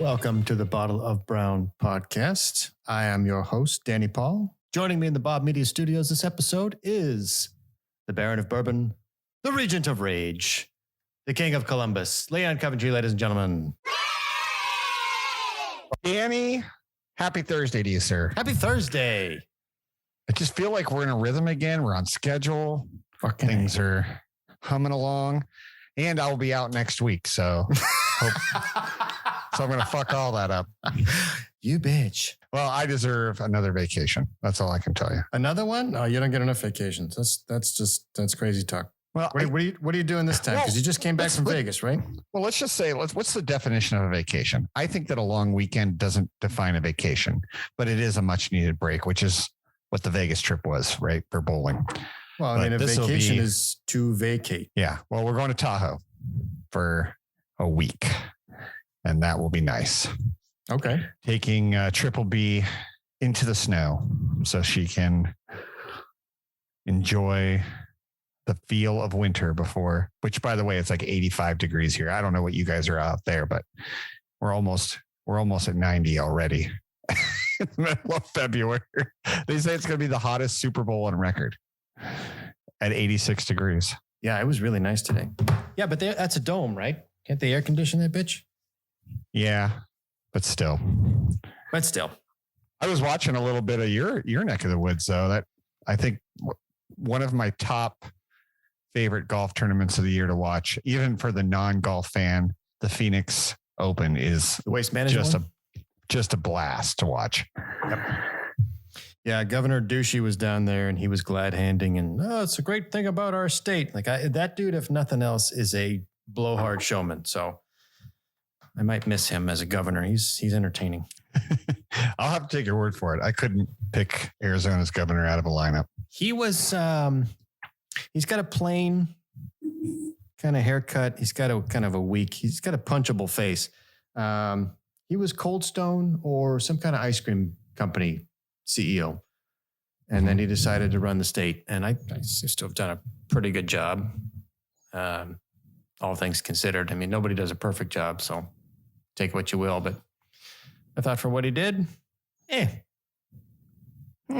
Welcome to the Bottle of Brown podcast. I am your host, Danny Paul. Joining me in the Bob Media Studios this episode is the Baron of Bourbon, the Regent of Rage, the King of Columbus, Leon Coventry, ladies and gentlemen. Danny, happy Thursday to you, sir. Happy Thursday. I just feel like we're in a rhythm again. We're on schedule. Things are humming along. And I'll be out next week, so I'm going to fuck all that up. You bitch. Well, I deserve another vacation. That's all I can tell you. Another one? Oh, you don't get enough vacations. That's crazy talk. Well, what are you doing this time? Because you just came back from Vegas, right? Well, let's just say, what's the definition of a vacation? I think that a long weekend doesn't define a vacation, but it is a much needed break, which is what the Vegas trip was, right? For bowling. Well, I mean, a vacation is to vacate. Yeah. Well, we're going to Tahoe for a week, and that will be nice. Okay. Taking Triple B into the snow so she can enjoy the feel of winter before, which, by the way, it's like 85 degrees here. I don't know what you guys are out there, but we're almost at 90 already in the middle of February. They say it's going to be the hottest Super Bowl on record at 86 degrees. Yeah, it was really nice today. Yeah, but that's a dome, right? Can't they air condition that bitch? Yeah, but still. I was watching a little bit of your neck of the woods, though. That I think one of my top favorite golf tournaments of the year to watch, even for the non-golf fan, the Phoenix Open is the Waste Management just a blast to watch. Yep. Yeah, Governor Ducey was down there and he was glad handing, and it's a great thing about our state. Like that dude, if nothing else, is a blowhard showman. So I might miss him as a governor. He's entertaining. I'll have to take your word for it. I couldn't pick Arizona's governor out of a lineup. He was, he's got a plain kind of haircut. He's got he's got a punchable face. He was Cold Stone or some kind of ice cream company CEO. And then he decided to run the state. And I still have done a pretty good job. All things considered. I mean, nobody does a perfect job, so take what you will. But I thought for what he did, So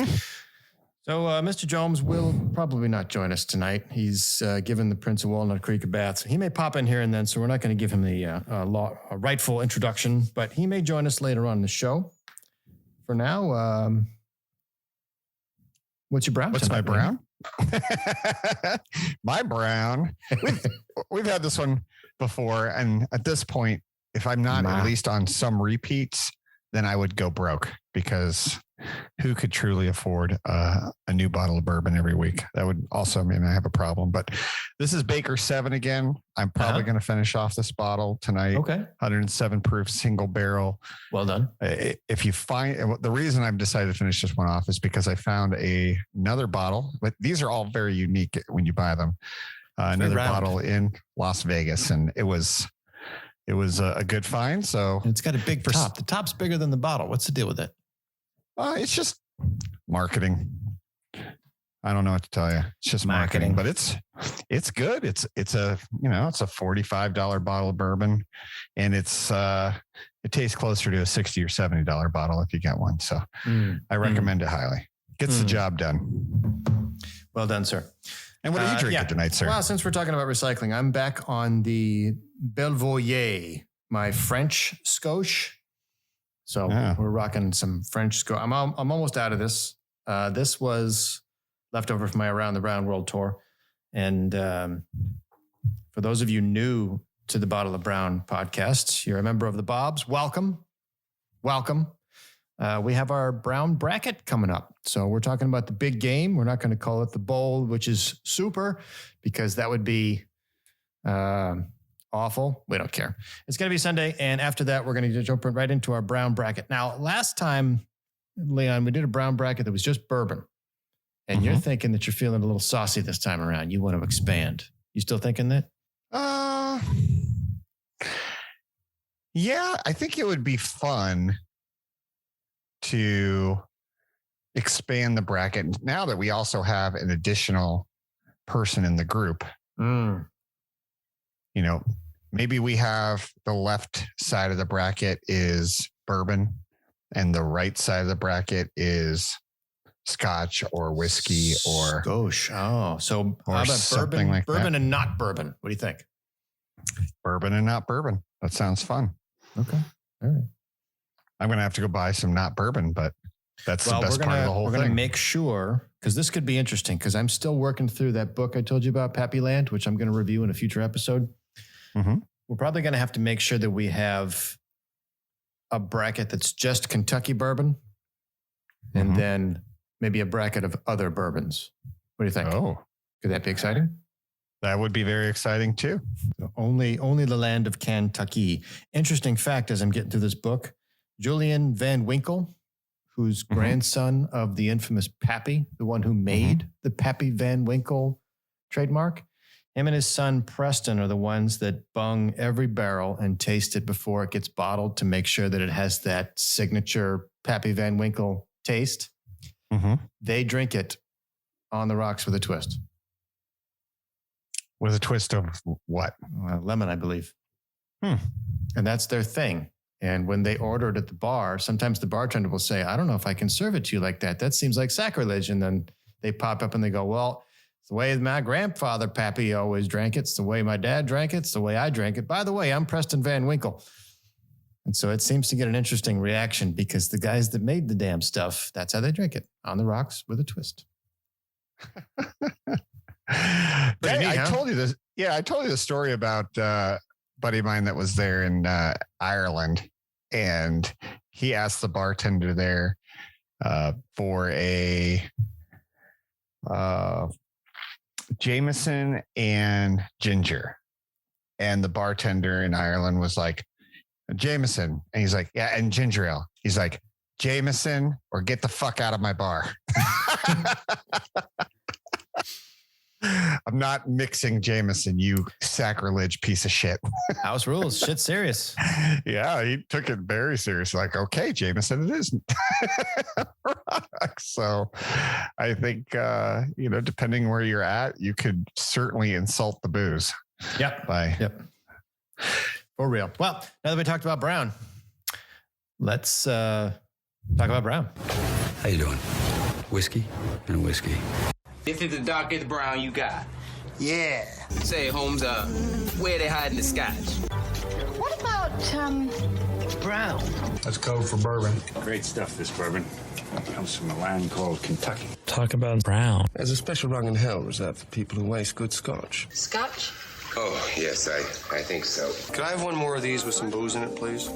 Mr. Jomes will probably not join us tonight. He's given the Prince of Walnut Creek a bath. So he may pop in here and then, so we're not going to give him the rightful introduction, but he may join us later on in the show. For now, what's your brown? What's my brown? My brown. We've had this one before, and at this point, if I'm not at least on some repeats, then I would go broke, because who could truly afford a new bottle of bourbon every week? That would also mean I have a problem. But this is Baker 7 again. I'm probably going to finish off this bottle tonight. Okay. 107 proof single barrel. Well done. If you find, the reason I've decided to finish this one off is because I found another bottle, but these are all very unique when you buy them. Another bottle in Las Vegas, and it was a good find. So it's got a big top. The top's bigger than the bottle. What's the deal with it? It's just marketing. I don't know what to tell you. It's just marketing, but it's good. It's a $45 bottle of bourbon, and it tastes closer to a $60 or $70 bottle if you get one. So I recommend it highly. Gets the job done. Well done, sir. And what are you drinking tonight, sir? Well, since we're talking about recycling, I'm back on the Belvoyer, my French Scotch. So we're rocking some French Scotch. I'm almost out of this. This was left over from my Around the Brown World tour. And for those of you new to the Bottle of Brown podcast, you're a member of the Bobs. Welcome. We have our Brown bracket coming up. So we're talking about the big game. We're not going to call it the bowl, which is super, because that would be awful. We don't care. It's going to be Sunday. And after that, we're going to jump right into our Brown bracket. Now, last time, Leon, we did a Brown bracket that was just bourbon. And you're thinking that you're feeling a little saucy this time around. You want to expand. You still thinking that? Yeah, I think it would be fun to expand the bracket now that we also have an additional person in the group. You know, maybe we have the left side of the bracket is bourbon and the right side of the bracket is Scotch or whiskey or Scotch. Oh, so how about something like bourbon that. and not bourbon? What do you think? Bourbon and not bourbon. That sounds fun. Okay. All right. I'm going to have to go buy some not bourbon, but that's the best part of the whole thing. We're going to make sure, because this could be interesting, because I'm still working through that book I told you about, Pappy Land, which I'm going to review in a future episode. Mm-hmm. We're probably going to have to make sure that we have a bracket that's just Kentucky bourbon and then maybe a bracket of other bourbons. What do you think? Oh, could that be exciting? That would be very exciting too. So only the land of Kentucky. Interesting fact as I'm getting through this book, Julian Van Winkle, who's grandson of the infamous Pappy, the one who made the Pappy Van Winkle trademark. Him and his son Preston are the ones that bung every barrel and taste it before it gets bottled to make sure that it has that signature Pappy Van Winkle taste. They drink it on the rocks with a twist. With a twist of what? Lemon, I believe. And that's their thing. And when they order it at the bar, sometimes the bartender will say, I don't know if I can serve it to you like that. That seems like sacrilege. And then they pop up and they go, well, it's the way my grandfather, Pappy, always drank it. It's the way my dad drank it. It's the way I drank it. By the way, I'm Preston Van Winkle. And so it seems to get an interesting reaction because the guys that made the damn stuff, that's how they drink it, on the rocks with a twist. I told you this. Yeah, I told you the story about a buddy of mine that was there in Ireland, and he asked the bartender there for a Jameson and ginger, and the bartender in Ireland was like, Jameson, and he's like, yeah, and ginger ale. He's like, Jameson, or get the fuck out of my bar. I'm not mixing Jameson, you sacrilege piece of shit. House rules. Shit serious. Yeah, he took it very serious. Like, okay, Jameson, it isn't. So I think, depending where you're at, you could certainly insult the booze. Yep. Yep. For real. Well, now that we talked about Brown, let's talk about Brown. How you doing? Whiskey and whiskey. This is the darkest brown you got. Yeah. Say, Holmes, where they hiding the scotch? What about, brown? That's code for bourbon. Great stuff, this bourbon. It comes from a land called Kentucky. Talk about brown. There's a special rung in hell reserved for people who waste good scotch. Scotch? Oh, yes, I think so. Could I have one more of these with some booze in it, please?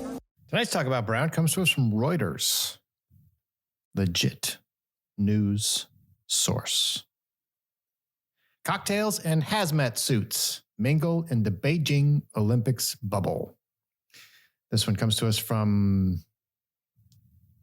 Tonight's Talk About Brown comes to us from Reuters. Legit news source. Cocktails and hazmat suits mingle in the Beijing Olympics bubble. This one comes to us from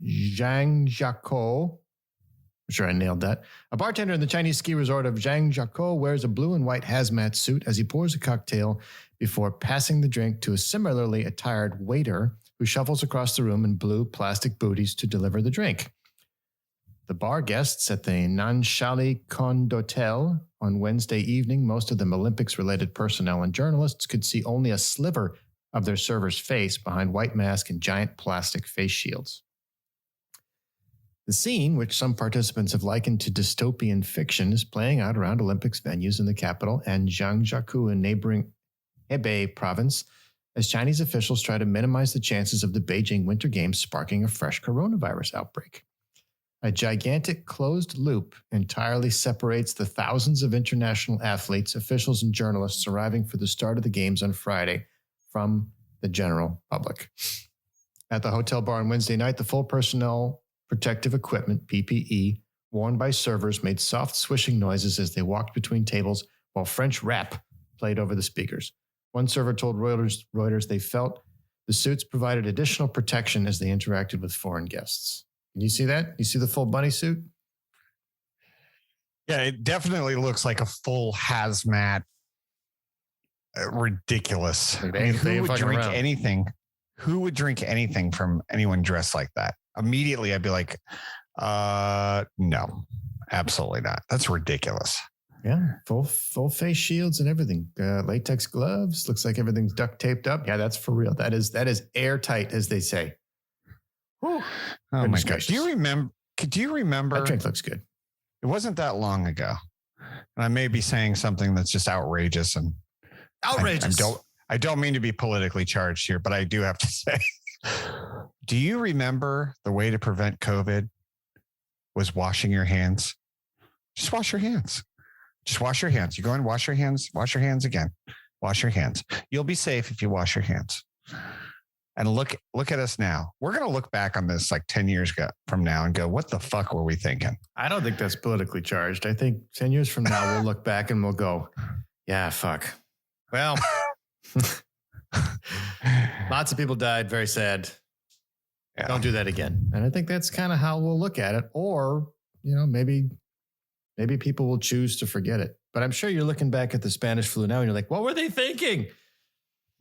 Zhang Jiako. I'm sure I nailed that. A bartender in the Chinese ski resort of Zhang Jiako wears a blue and white hazmat suit as he pours a cocktail before passing the drink to a similarly attired waiter who shuffles across the room in blue plastic booties to deliver the drink. The bar guests at the Nanshali Condotel on Wednesday evening, most of them Olympics-related personnel and journalists, could see only a sliver of their server's face behind white mask and giant plastic face shields. The scene, which some participants have likened to dystopian fiction, is playing out around Olympics venues in the capital and Jiangsu in neighboring Hebei province as Chinese officials try to minimize the chances of the Beijing Winter Games sparking a fresh coronavirus outbreak. A gigantic closed loop entirely separates the thousands of international athletes, officials, and journalists arriving for the start of the games on Friday from the general public. At the hotel bar on Wednesday night, the full personnel protective equipment, PPE, worn by servers made soft swishing noises as they walked between tables while French rap played over the speakers. One server told Reuters they felt the suits provided additional protection as they interacted with foreign guests. Can you see that? You see the full bunny suit? Yeah, it definitely looks like a full hazmat. Ridiculous. Like who would drink anything? Who would drink anything from anyone dressed like that? Immediately, I'd be like, no, absolutely not. That's ridiculous. Yeah, full face shields and everything. Latex gloves. Looks like everything's duct taped up. Yeah, that's for real. That is airtight, as they say. Whew. Oh my gosh! Do you remember? That drink looks good. It wasn't that long ago, and I may be saying something that's just outrageous and outrageous. I don't mean to be politically charged here, but I do have to say. Do you remember the way to prevent COVID was washing your hands? Just wash your hands. Just wash your hands. You go and wash your hands. Wash your hands again. Wash your hands. You'll be safe if you wash your hands. And look at us now. We're going to look back on this like 10 years from now and go, what the fuck were we thinking? I don't think that's politically charged. I think 10 years from now, we'll look back and we'll go, yeah, fuck. Well, lots of people died. Very sad. Yeah. Don't do that again. And I think that's kind of how we'll look at it. Or, maybe people will choose to forget it. But I'm sure you're looking back at the Spanish flu now and you're like, what were they thinking?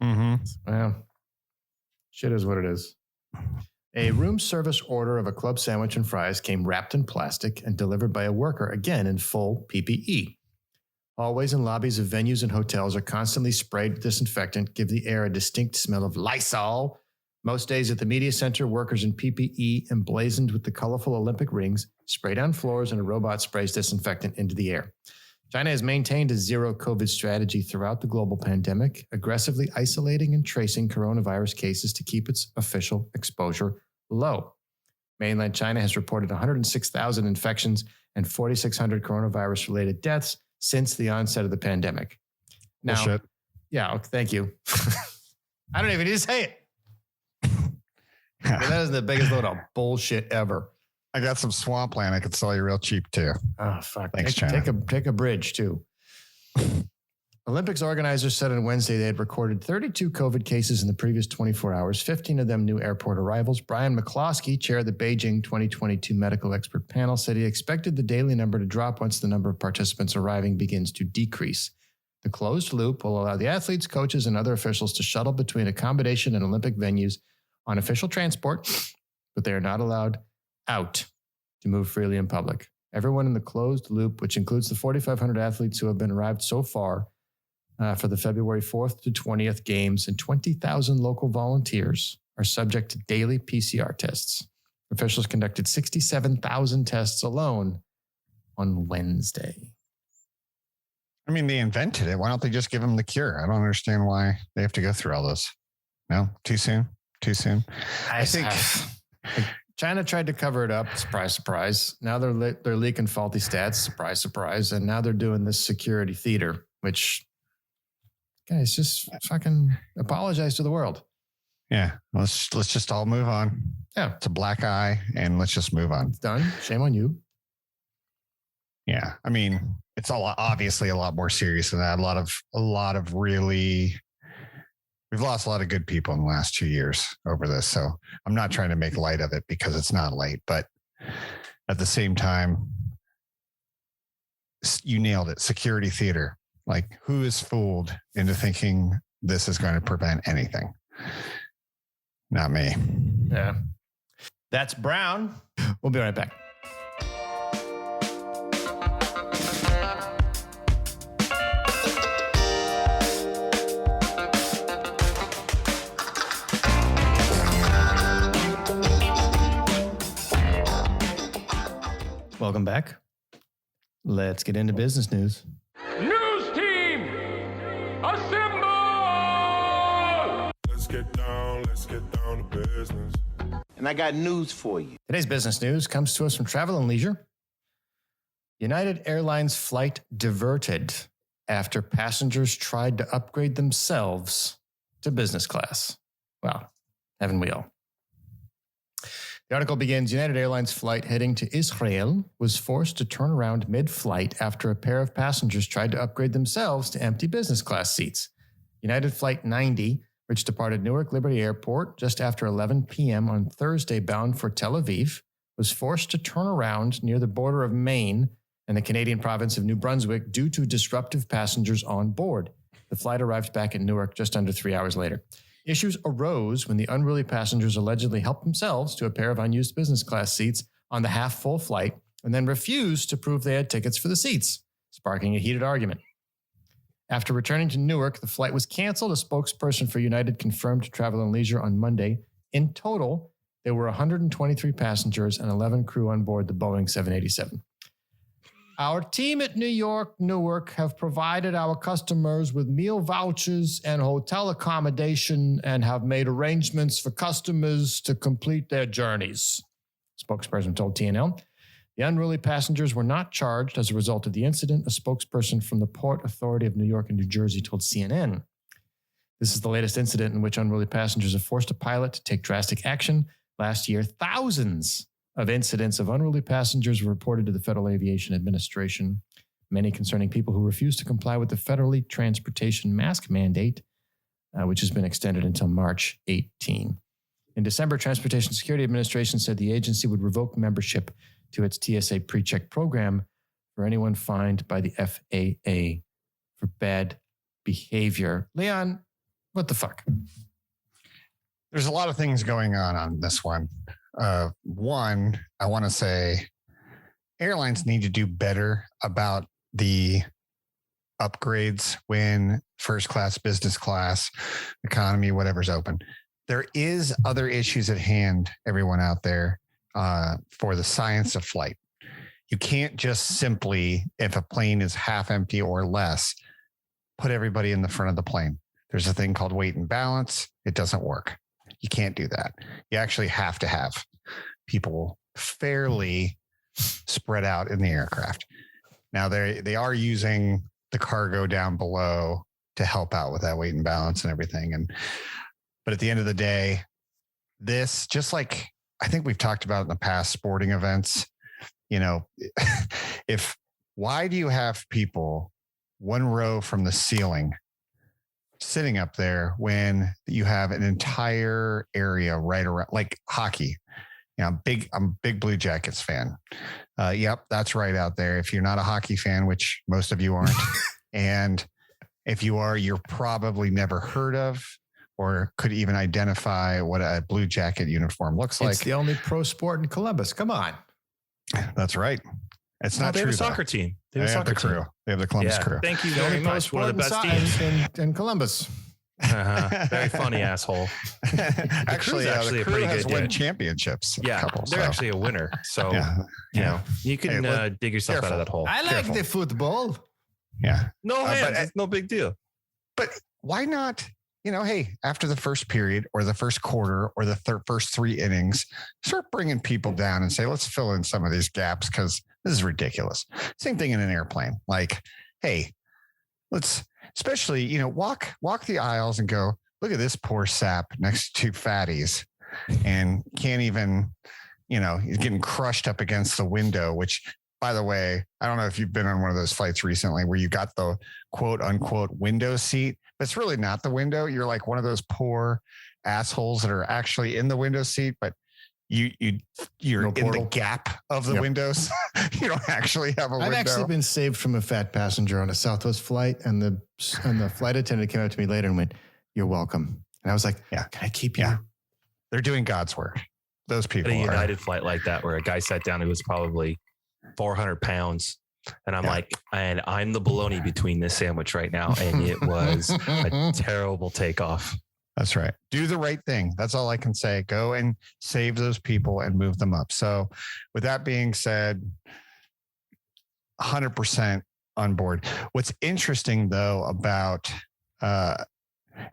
Mm-hmm. Well, shit is what it is. A room service order of a club sandwich and fries came wrapped in plastic and delivered by a worker, again in full PPE. Hallways and lobbies of venues and hotels are constantly sprayed with disinfectant, give the air a distinct smell of Lysol. Most days at the media center, workers in PPE emblazoned with the colorful Olympic rings spray down floors and a robot sprays disinfectant into the air. China has maintained a zero COVID strategy throughout the global pandemic, aggressively isolating and tracing coronavirus cases to keep its official exposure low. Mainland China has reported 106,000 infections and 4,600 coronavirus-related deaths since the onset of the pandemic. Now, bullshit. Yeah, thank you. I don't even need to say it. That is the biggest load of bullshit ever. I got some swampland I could sell you real cheap too. Oh, fuck. Thanks, China. Take a bridge too. Olympics organizers said on Wednesday they had recorded 32 COVID cases in the previous 24 hours, 15 of them new airport arrivals. Brian McCloskey, chair of the Beijing 2022 medical expert panel, said he expected the daily number to drop once the number of participants arriving begins to decrease. The closed loop will allow the athletes, coaches, and other officials to shuttle between accommodation and Olympic venues on official transport, but they are not allowed out to move freely in public. Everyone in the closed loop, which includes the 4,500 athletes who have been arrived so far for the February 4th to 20th games, and 20,000 local volunteers are subject to daily PCR tests. Officials conducted 67,000 tests alone on Wednesday. I mean, they invented it. Why don't they just give them the cure? I don't understand why they have to go through all this. No, too soon. I think China tried to cover it up. Surprise, surprise. Now they're leaking faulty stats. Surprise, surprise. And now they're doing this security theater, which, guys, just fucking apologize to the world. Yeah, let's just all move on. Yeah, it's a black eye, and let's just move on. It's done. Shame on you. Yeah, I mean, it's obviously a lot more serious than that. A lot of really. We've lost a lot of good people in the last 2 years over this. So I'm not trying to make light of it because it's not light, but at the same time, you nailed it. Security theater. Like, who is fooled into thinking this is going to prevent anything? Not me. Yeah. That's Brown. We'll be right back. Welcome back. Let's get into business news. News team, assemble! Let's get down to business. And I got news for you. Today's business news comes to us from Travel and Leisure. United Airlines flight diverted after passengers tried to upgrade themselves to business class. Well, haven't we all? The article begins, United Airlines flight heading to Israel was forced to turn around mid-flight after a pair of passengers tried to upgrade themselves to empty business class seats. United Flight 90, which departed Newark Liberty Airport just after 11 p.m. on Thursday bound for Tel Aviv, was forced to turn around near the border of Maine and the Canadian province of New Brunswick due to disruptive passengers on board. The flight arrived back in Newark just under 3 hours later. Issues arose when the unruly passengers allegedly helped themselves to a pair of unused business class seats on the half-full flight and then refused to prove they had tickets for the seats. sparking a heated argument. After returning to Newark, the flight was canceled. A spokesperson for United confirmed Travel and Leisure on Monday. In total, there were 123 passengers and 11 crew on board the Boeing 787. Our team at Newark have provided our customers with meal vouchers and hotel accommodation and have made arrangements for customers to complete their journeys, spokesperson told TNL. The unruly passengers were not charged as a result of the incident, a spokesperson from the Port Authority of New York and New Jersey told CNN. This is the latest incident in which unruly passengers have forced a pilot to take drastic action. Last year, thousands of incidents of unruly passengers were reported to the Federal Aviation Administration, many concerning people who refused to comply with the federally transportation mask mandate, which has been extended until March 18. In December, Transportation Security Administration said the agency would revoke membership to its TSA PreCheck program for anyone fined by the FAA for bad behavior. Leon, what the fuck? There's a lot of things going on this one. One, I want to say airlines need to do better about the upgrades when first class, business class, economy, whatever's open. There is other issues at hand, everyone out there, for the science of flight. You can't just simply, if a plane is half empty or less, put everybody in the front of the plane. There's a thing called weight and balance. It doesn't work. You can't do that. You actually have to have people fairly spread out in the aircraft. Now they are using the cargo down below to help out with that weight and balance and everything. But at the end of the day, this, just like I think we've talked about in the past sporting events, why do you have people one row from the ceiling sitting up there when you have an entire area right around, like hockey? I'm a big Blue Jackets fan. Yep, that's right out there. If you're not a hockey fan, which most of you aren't, and if you are, you're probably never heard of or could even identify what a Blue Jacket uniform looks like. It's the only pro sport in Columbus. Come on. That's right. It's not they true. Have a soccer team. They have the crew. They have the Columbus crew. Thank you very much. One of the best teams in Columbus. Very funny asshole. Actually, the crew has won championships. Yeah, they're actually a winner. So you can dig yourself out of that hole. I like the football. Yeah. No hands. It's no big deal. But why not? Hey, after the first period or the first quarter or the first three innings, start bringing people down and say, let's fill in some of these gaps because this is ridiculous. Same thing in an airplane. Like, hey, let's especially, walk the aisles and go, look at this poor sap next to fatties and can't even, he's getting crushed up against the window, which, by the way, I don't know if you've been on one of those flights recently where you got the quote unquote window seat, but it's really not the window. You're like one of those poor assholes that are actually in the window seat, but you're in the gap of the windows. You don't actually have a window. I've actually been saved from a fat passenger on a Southwest flight, and the flight attendant came up to me later and went, "You're welcome." And I was like, "Yeah, can I keep you?" Yeah. They're doing God's work. Those people. A United flight like that, where a guy sat down who was probably 400 pounds. And I'm like, and I'm the bologna between this sandwich right now. And it was a terrible takeoff. That's right. Do the right thing. That's all I can say. Go and save those people and move them up. So with that being said, 100% on board. What's interesting though about, and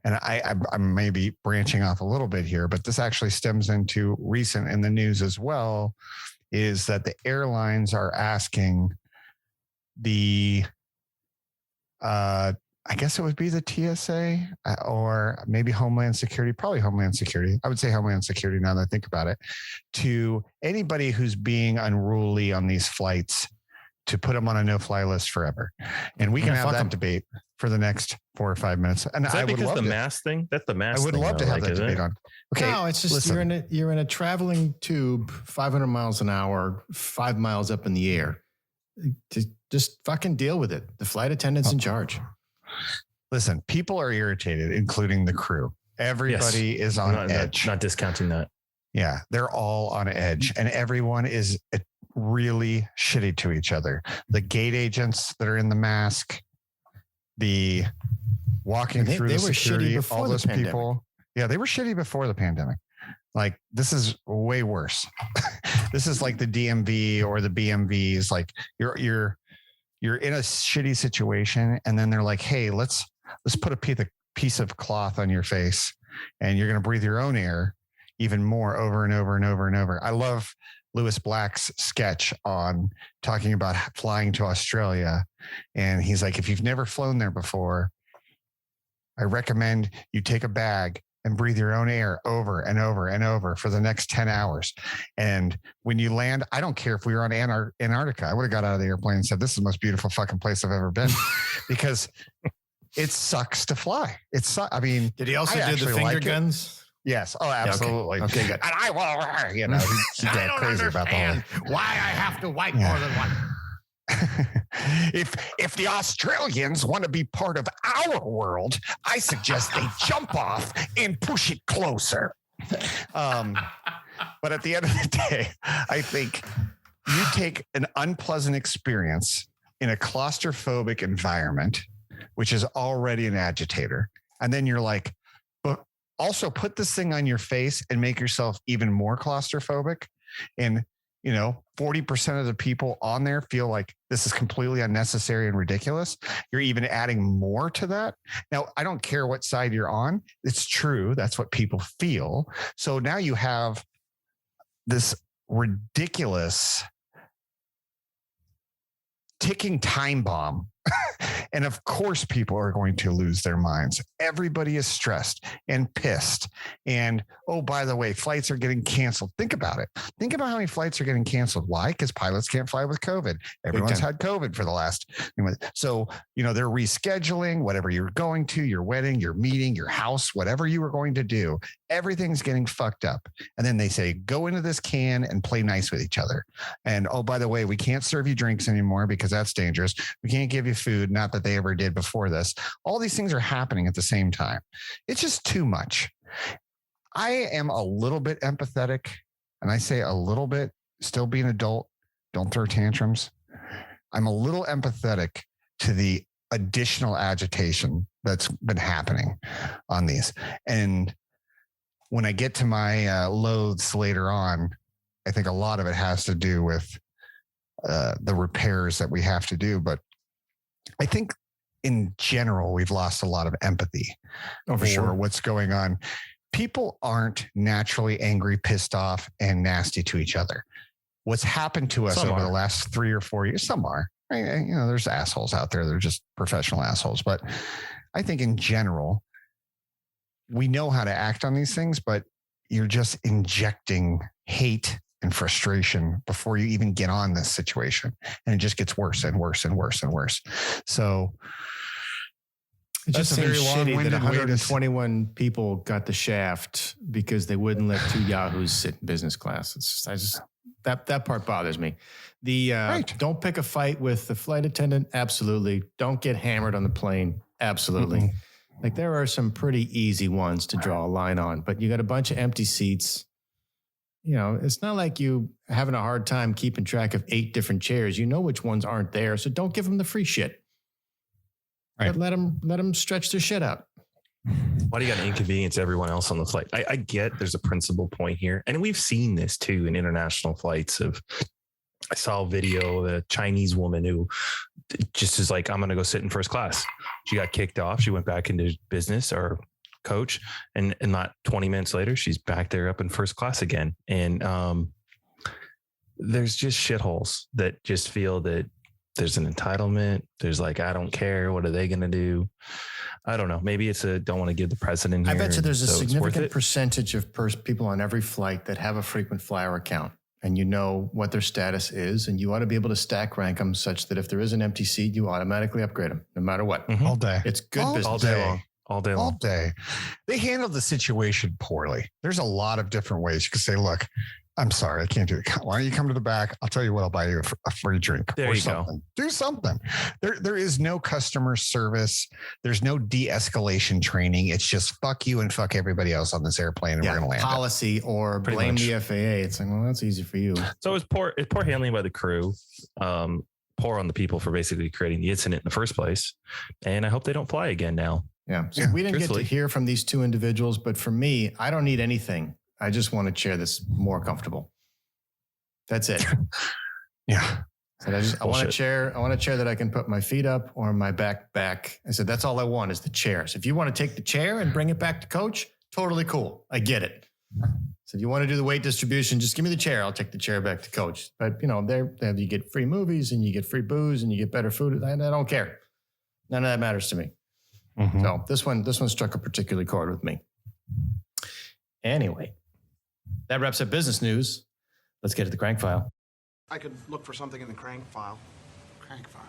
I may be branching off a little bit here, but this actually stems into recent in the news as well, is that the airlines are asking I guess it would be the TSA or maybe Homeland Security, probably Homeland Security. I would say Homeland Security now that I think about it, to anybody who's being unruly on these flights to put them on a no-fly list forever. And we can have that debate for the next 4 or 5 minutes. And I would love the mask thing. That's the mask. I would love to have that debate on. Okay, no, it's just you're in a traveling tube, 500 miles an hour, 5 miles up in the air. Just fucking deal with it. The flight attendant's in charge. Listen, people are irritated, including the crew. Everybody is on edge. Not discounting that. Yeah, they're all on edge, and everyone is really shitty to each other. The gate agents that are in the mask, the walking through the security, all those people. Yeah, they were shitty before the pandemic. Like, this is way worse. This is like the DMV or the BMVs. Like, you're in a shitty situation, and then they're like, "Hey, let's put a piece of cloth on your face, and you're going to breathe your own air even more over and over and over and over." I love Lewis Black's sketch on talking about flying to Australia, and he's like, "If you've never flown there before, I recommend you take a bag and breathe your own air over and over and over for the next 10 hours. And when you land, I don't care if we were on Antarctica. I would have got out of the airplane and said, this is the most beautiful fucking place I've ever been, because it sucks to fly. I mean, did he also do the finger guns? Yes. Oh, absolutely. Yeah, okay, good. And I will, he got crazy about the whole. Why I have to wipe more than one. If the Australians want to be part of our world, I suggest they jump off and push it closer. But at the end of the day, I think you take an unpleasant experience in a claustrophobic environment, which is already an agitator, and then you're like, but also put this thing on your face and make yourself even more claustrophobic. And 40% of the people on there feel like this is completely unnecessary and ridiculous. You're even adding more to that. Now, I don't care what side you're on. It's true. That's what people feel. So now you have this ridiculous ticking time bomb. And of course, people are going to lose their minds. Everybody is stressed and pissed. And, oh, by the way, flights are getting canceled. Think about it. Think about how many flights are getting canceled. Why? Because pilots can't fly with COVID. Everyone's had COVID for the last. So, they're rescheduling whatever you're going to, your wedding, your meeting, your house, whatever you were going to do. Everything's getting fucked up. And then they say, go into this can and play nice with each other. And, oh, by the way, we can't serve you drinks anymore because that's dangerous. We can't give you food. Not that they ever did before this. All these things are happening at the same time. It's just too much. I am a little bit empathetic, and I say a little bit, still being an adult, don't throw tantrums. I'm a little empathetic to the additional agitation that's been happening on these. And when I get to my loathes later on, I think a lot of it has to do with the repairs that we have to do. But I think in general, we've lost a lot of empathy for what's going on. People aren't naturally angry, pissed off, and nasty to each other. What's happened to us over the last 3 or 4 years, some are. There's assholes out there. They're just professional assholes. But I think in general, we know how to act on these things, but you're just injecting hate and frustration before you even get on this situation. And it just gets worse and worse and worse and worse. So it just seems shitty that 121 people got the shaft because they wouldn't let 2 yahoos sit in business class. That part bothers me. Don't pick a fight with the flight attendant. Absolutely. Don't get hammered on the plane. Absolutely. Mm-hmm. Like, there are some pretty easy ones to draw a line on, but you got a bunch of empty seats. It's not like you having a hard time keeping track of 8 different chairs. You know which ones aren't there, so don't give them the free shit. Right. But let them stretch their shit out. Why do you got to inconvenience everyone else on the flight? I get there's a principal point here, and we've seen this too in international flights. I saw a video of a Chinese woman who just is like, I'm going to go sit in first class. She got kicked off. She went back into business or coach, and not 20 minutes later, she's back there up in first class again. And there's just shitholes that just feel that there's an entitlement. There's like, I don't care. What are they going to do? I don't know. Maybe it's don't want to give the president here. I bet you there's a significant percentage of people on every flight that have a frequent flyer account, and you know what their status is, and you ought to be able to stack rank them such that if there is an empty seat, you automatically upgrade them no matter what. Mm-hmm. All day. It's good business. All day long. All day long. All day. They handled the situation poorly. There's a lot of different ways you could say, look, I'm sorry, I can't do it. Why don't you come to the back? I'll tell you what, I'll buy you a free drink. There or you something. go. Do something. There is no customer service. There's no de-escalation training. It's just fuck you and fuck everybody else on this airplane, and we're going to land policy or Pretty blame much. the FAA. It's like, well, that's easy for you. So it's poor handling by the crew. Poor on the people for basically creating the incident in the first place. And I hope they don't fly again now. Yeah. So we didn't get to hear from these two individuals, but for me, I don't need anything. I just want a chair that's more comfortable. That's it. Yeah. So I want a chair. I want a chair that I can put my feet up or my back. I said, that's all I want is the chair. So if you want to take the chair and bring it back to coach, totally cool. I get it. So if you want to do the weight distribution, just give me the chair. I'll take the chair back to coach. But you get free movies and you get free booze and you get better food. I don't care. None of that matters to me. Mm-hmm. So this one struck a particular chord with me. Anyway, that wraps up business news. Let's get to the crank file. I could look for something in the crank file. Crank file.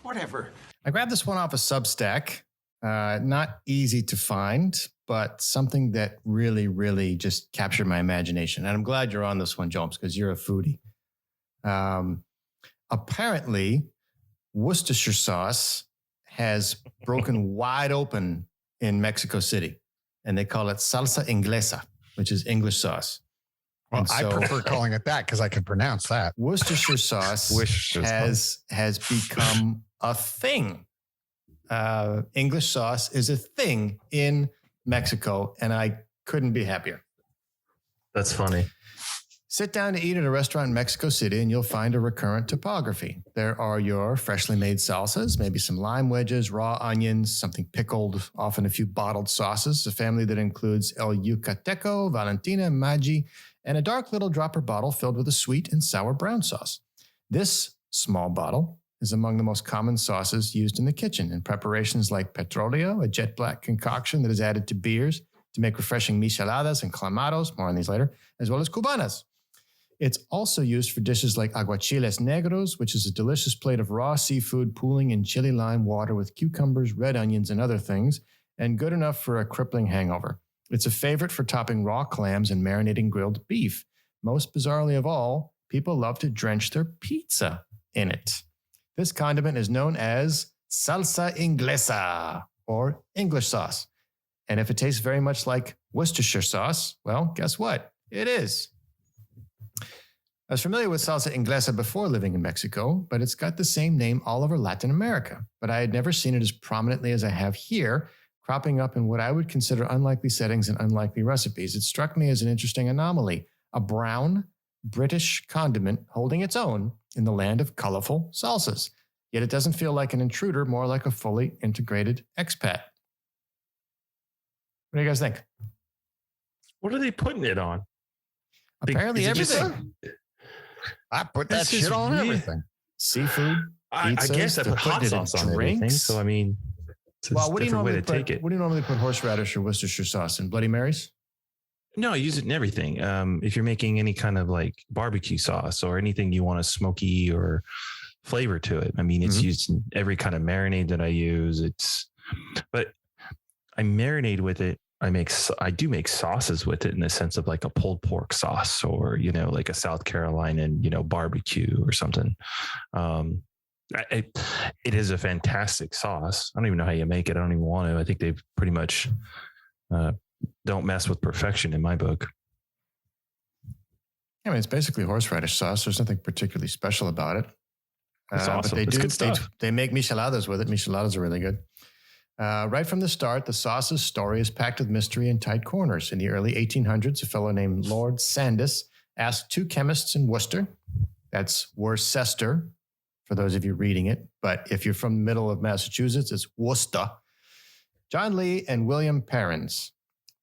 Whatever. I grabbed this one off a Substack. Not easy to find, but something that really, really just captured my imagination. And I'm glad you're on this one, Jones, because you're a foodie. Apparently, Worcestershire sauce has broken wide open in Mexico City, and they call it salsa inglesa, which is English sauce. Well, I prefer calling it that because I can pronounce that. Worcestershire sauce has become a thing. English sauce is a thing in Mexico, and I couldn't be happier. That's funny. Sit down to eat at a restaurant in Mexico City, and you'll find a recurrent topography. There are your freshly made salsas, maybe some lime wedges, raw onions, something pickled, often a few bottled sauces, a family that includes El Yucateco, Valentina, Maggi, and a dark little dropper bottle filled with a sweet and sour brown sauce. This small bottle is among the most common sauces used in the kitchen in preparations like petróleo, a jet black concoction that is added to beers to make refreshing micheladas and clamatos, more on these later, as well as cubanas. It's also used for dishes like aguachiles negros, which is a delicious plate of raw seafood pooling in chili lime water with cucumbers, red onions, and other things, and good enough for a crippling hangover. It's a favorite for topping raw clams and marinating grilled beef. Most bizarrely of all, people love to drench their pizza in it. This condiment is known as salsa inglesa, or English sauce. And if it tastes very much like Worcestershire sauce, well, guess what? It is. I was familiar with salsa inglesa before living in Mexico, but it's got the same name all over Latin America. But I had never seen it as prominently as I have here, cropping up in what I would consider unlikely settings and unlikely recipes. It struck me as an interesting anomaly, a brown British condiment holding its own in the land of colorful salsas. Yet it doesn't feel like an intruder, more like a fully integrated expat. What do you guys think? What are they putting it on? Apparently everything. I put that shit on everything. Seafood, I guess I put hot sauce on everything. So I mean, well, what do you normally put horseradish or Worcestershire sauce in? Bloody Marys? No, I use it in everything. If you're making any kind of like barbecue sauce or anything you want a smoky or flavor to it, I mean, it's used in every kind of marinade that I use. But I marinate with it. I do make sauces with it in the sense of like a pulled pork sauce or, like a South Carolina, barbecue or something. It is a fantastic sauce. I don't even know how you make it. I don't even want to. I think they've pretty much don't mess with perfection in my book. I mean, it's basically horseradish sauce. There's nothing particularly special about it. It's awesome. But It's good stuff. they make micheladas with it. Micheladas are really good. Right from the start, the sauce's story is packed with mystery and tight corners. In the early 1800s, a fellow named Lord Sandys asked two chemists in Worcester, that's Worcester, for those of you reading it, but if you're from the middle of Massachusetts, it's Worcester, John Lee and William Perrins.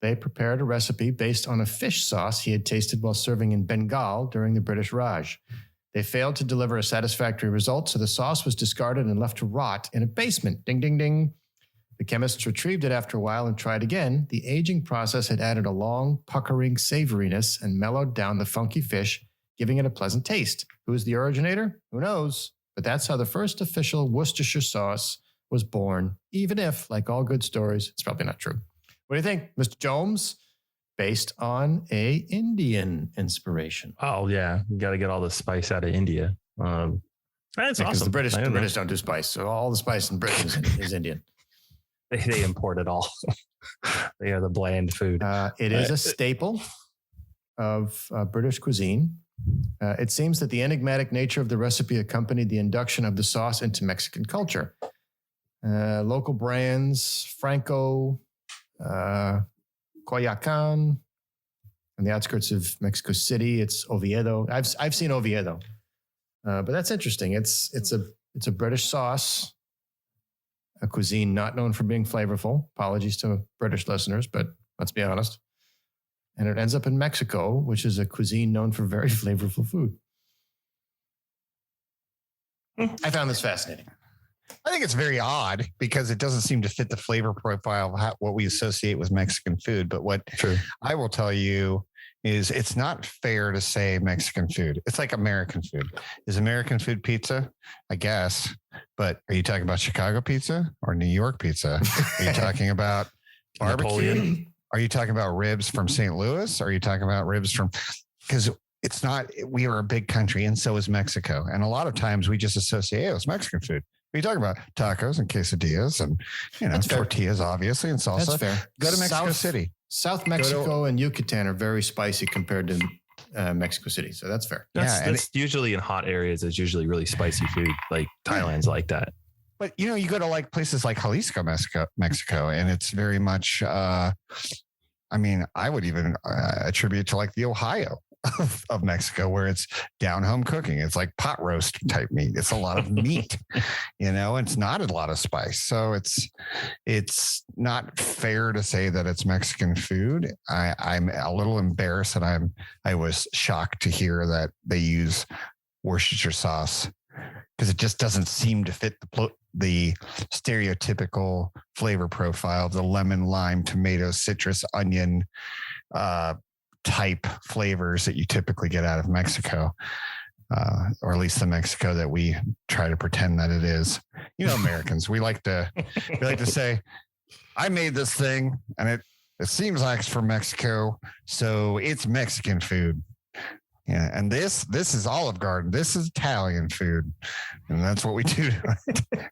They prepared a recipe based on a fish sauce he had tasted while serving in Bengal during the British Raj. They failed to deliver a satisfactory result, so the sauce was discarded and left to rot in a basement. Ding, ding, ding. The chemists retrieved it after a while and tried again. The aging process had added a long, puckering savoriness and mellowed down the funky fish, giving it a pleasant taste. Who is the originator? Who knows? But that's how the first official Worcestershire sauce was born, even if, like all good stories, it's probably not true. What do you think, Mr. Jomes? based on a Indian inspiration. Oh yeah, you got to get all the spice out of India. That's awesome. The British don't do spice, so all the spice in Britain is Indian. They import it all. They are the bland food. It is a staple of British cuisine. It seems that the enigmatic nature of the recipe accompanied the induction of the sauce into Mexican culture. Local brands, Franco, Coyoacan, on the outskirts of Mexico City. It's Oviedo. I've seen Oviedo, but that's interesting. It's a British sauce, a cuisine not known for being flavorful. Apologies to British listeners, but let's be honest. And it ends up in Mexico, which is a cuisine known for very flavorful food. I found this fascinating. I think it's very odd because it doesn't seem to fit the flavor profile of what we associate with Mexican food. But what I will tell you is it's not fair to say Mexican food. It's like American food. Is American food pizza? I guess. But are you talking about Chicago pizza or New York pizza? Are you talking about barbecue? Napoleon? Are you talking about ribs from St. Louis? Are you talking about ribs from, because it's not, we are a big country and so is Mexico. And a lot of times we just associate, hey, it's Mexican food. What are you talking about? Tacos and quesadillas and, tortillas, obviously, and salsa. That's fair. Go to Mexico City. South Mexico and Yucatan are very spicy compared to Mexico City. So that's fair. That's usually in hot areas. It's usually really spicy food. Like Thailand's like that. But, you go to like places like Jalisco, Mexico, and it's very much, I would even attribute to like the Ohio of Mexico, where it's down home cooking. It's like pot roast type meat. It's a lot of meat, it's not a lot of spice. So it's not fair to say that it's Mexican food. I'm a little embarrassed and I was shocked to hear that they use Worcestershire sauce because it just doesn't seem to fit the stereotypical flavor profile of the lemon, lime, tomato, citrus, onion, type flavors that you typically get out of Mexico, or at least the Mexico that we try to pretend that it is. Americans, we like to say, I made this thing and it seems like it's from Mexico, so it's Mexican food. Yeah, and this is Olive Garden. This is Italian food, and that's what we do.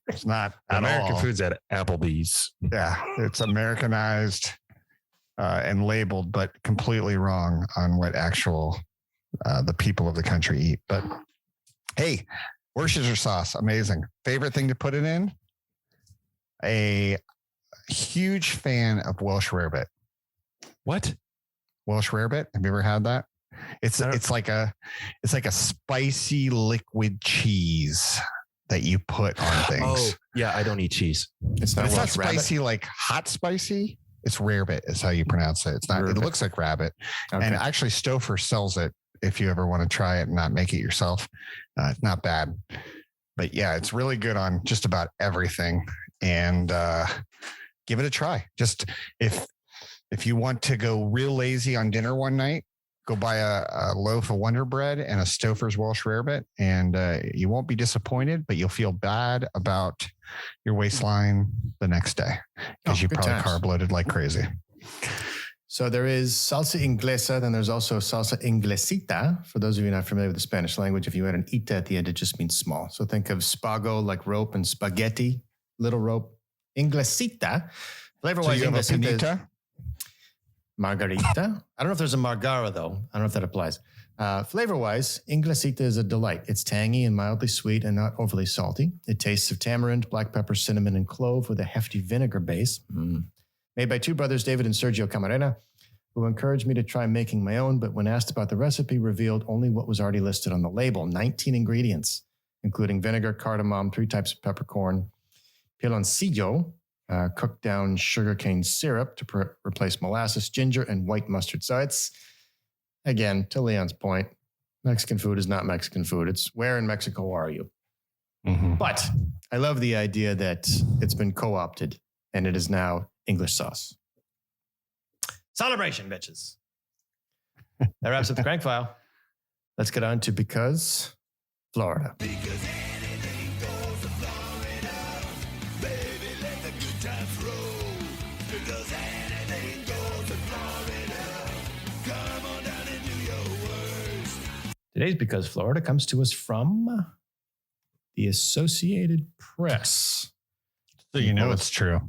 It's not American food's at Applebee's. Yeah, it's Americanized and labeled, but completely wrong on what actual the people of the country eat. But hey, Worcestershire sauce, amazing. Favorite thing to put it in? A huge fan of Welsh rarebit. What? Welsh rarebit? Have you ever had that? It's like a spicy liquid cheese that you put on things. Oh, yeah, I don't eat cheese. It's not spicy, like hot spicy. It's rarebit is how you pronounce it. It's not. Rarebit. It looks like rabbit. Okay. And actually Stouffer sells it if you ever want to try it and not make it yourself. It's not bad. But yeah, it's really good on just about everything. And give it a try. Just if you want to go real lazy on dinner one night, go buy a loaf of Wonder Bread and a Stouffer's Welsh rarebit, and you won't be disappointed, but you'll feel bad about your waistline the next day because you probably carb loaded like crazy. So there is salsa inglesa, then there's also salsa inglesita. For those of you not familiar with the Spanish language, if you add an ita at the end, it just means small. So think of spago like rope and spaghetti, little rope. Inglesita, flavor-wise, so inglesita. Margarita. I don't know if there's a margara though. I don't know if that applies. Flavor-wise, inglesita is a delight. It's tangy and mildly sweet and not overly salty. It tastes of tamarind, black pepper, cinnamon, and clove with a hefty vinegar base. Made by two brothers, David and Sergio Camarena, who encouraged me to try making my own, but when asked about the recipe, revealed only what was already listed on the label. 19 ingredients, including vinegar, cardamom, 3 types of peppercorn, piloncillo, cooked down sugarcane syrup to replace molasses, ginger, and white mustard. So it's, again, to Leon's point, Mexican food is not Mexican food. It's where in Mexico are you? Mm-hmm. But I love the idea that it's been co-opted and it is now English sauce. Celebration, bitches. That wraps up the Crank File. Let's get on to Because Florida. Because anything goes to Florida. Baby, let the good times roll. Because anything goes to Florida. Today's Because Florida comes to us from the Associated Press. So you know it's true.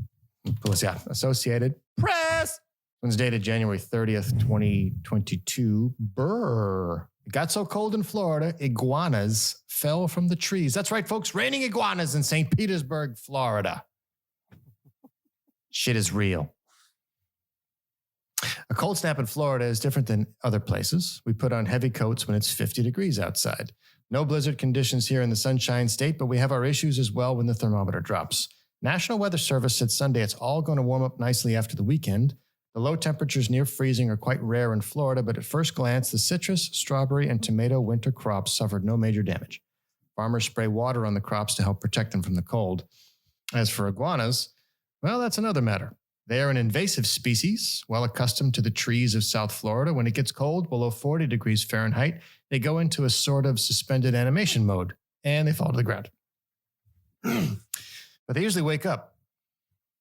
Yeah, Associated Press. One's dated January 30th, 2022. Brr. It got so cold in Florida, iguanas fell from the trees. That's right, folks. Raining iguanas in St. Petersburg, Florida. Shit is real. A cold snap in Florida is different than other places. We put on heavy coats when it's 50 degrees outside. No blizzard conditions here in the Sunshine State, but we have our issues as well when the thermometer drops. National Weather Service said Sunday it's all going to warm up nicely after the weekend. The low temperatures near freezing are quite rare in Florida, but at first glance, the citrus, strawberry, and tomato winter crops suffered no major damage. Farmers spray water on the crops to help protect them from the cold. As for iguanas, well, that's another matter. They are an invasive species, well accustomed to the trees of South Florida. When it gets cold, below 40 degrees Fahrenheit, they go into a sort of suspended animation mode, and they fall to the ground. But they usually wake up.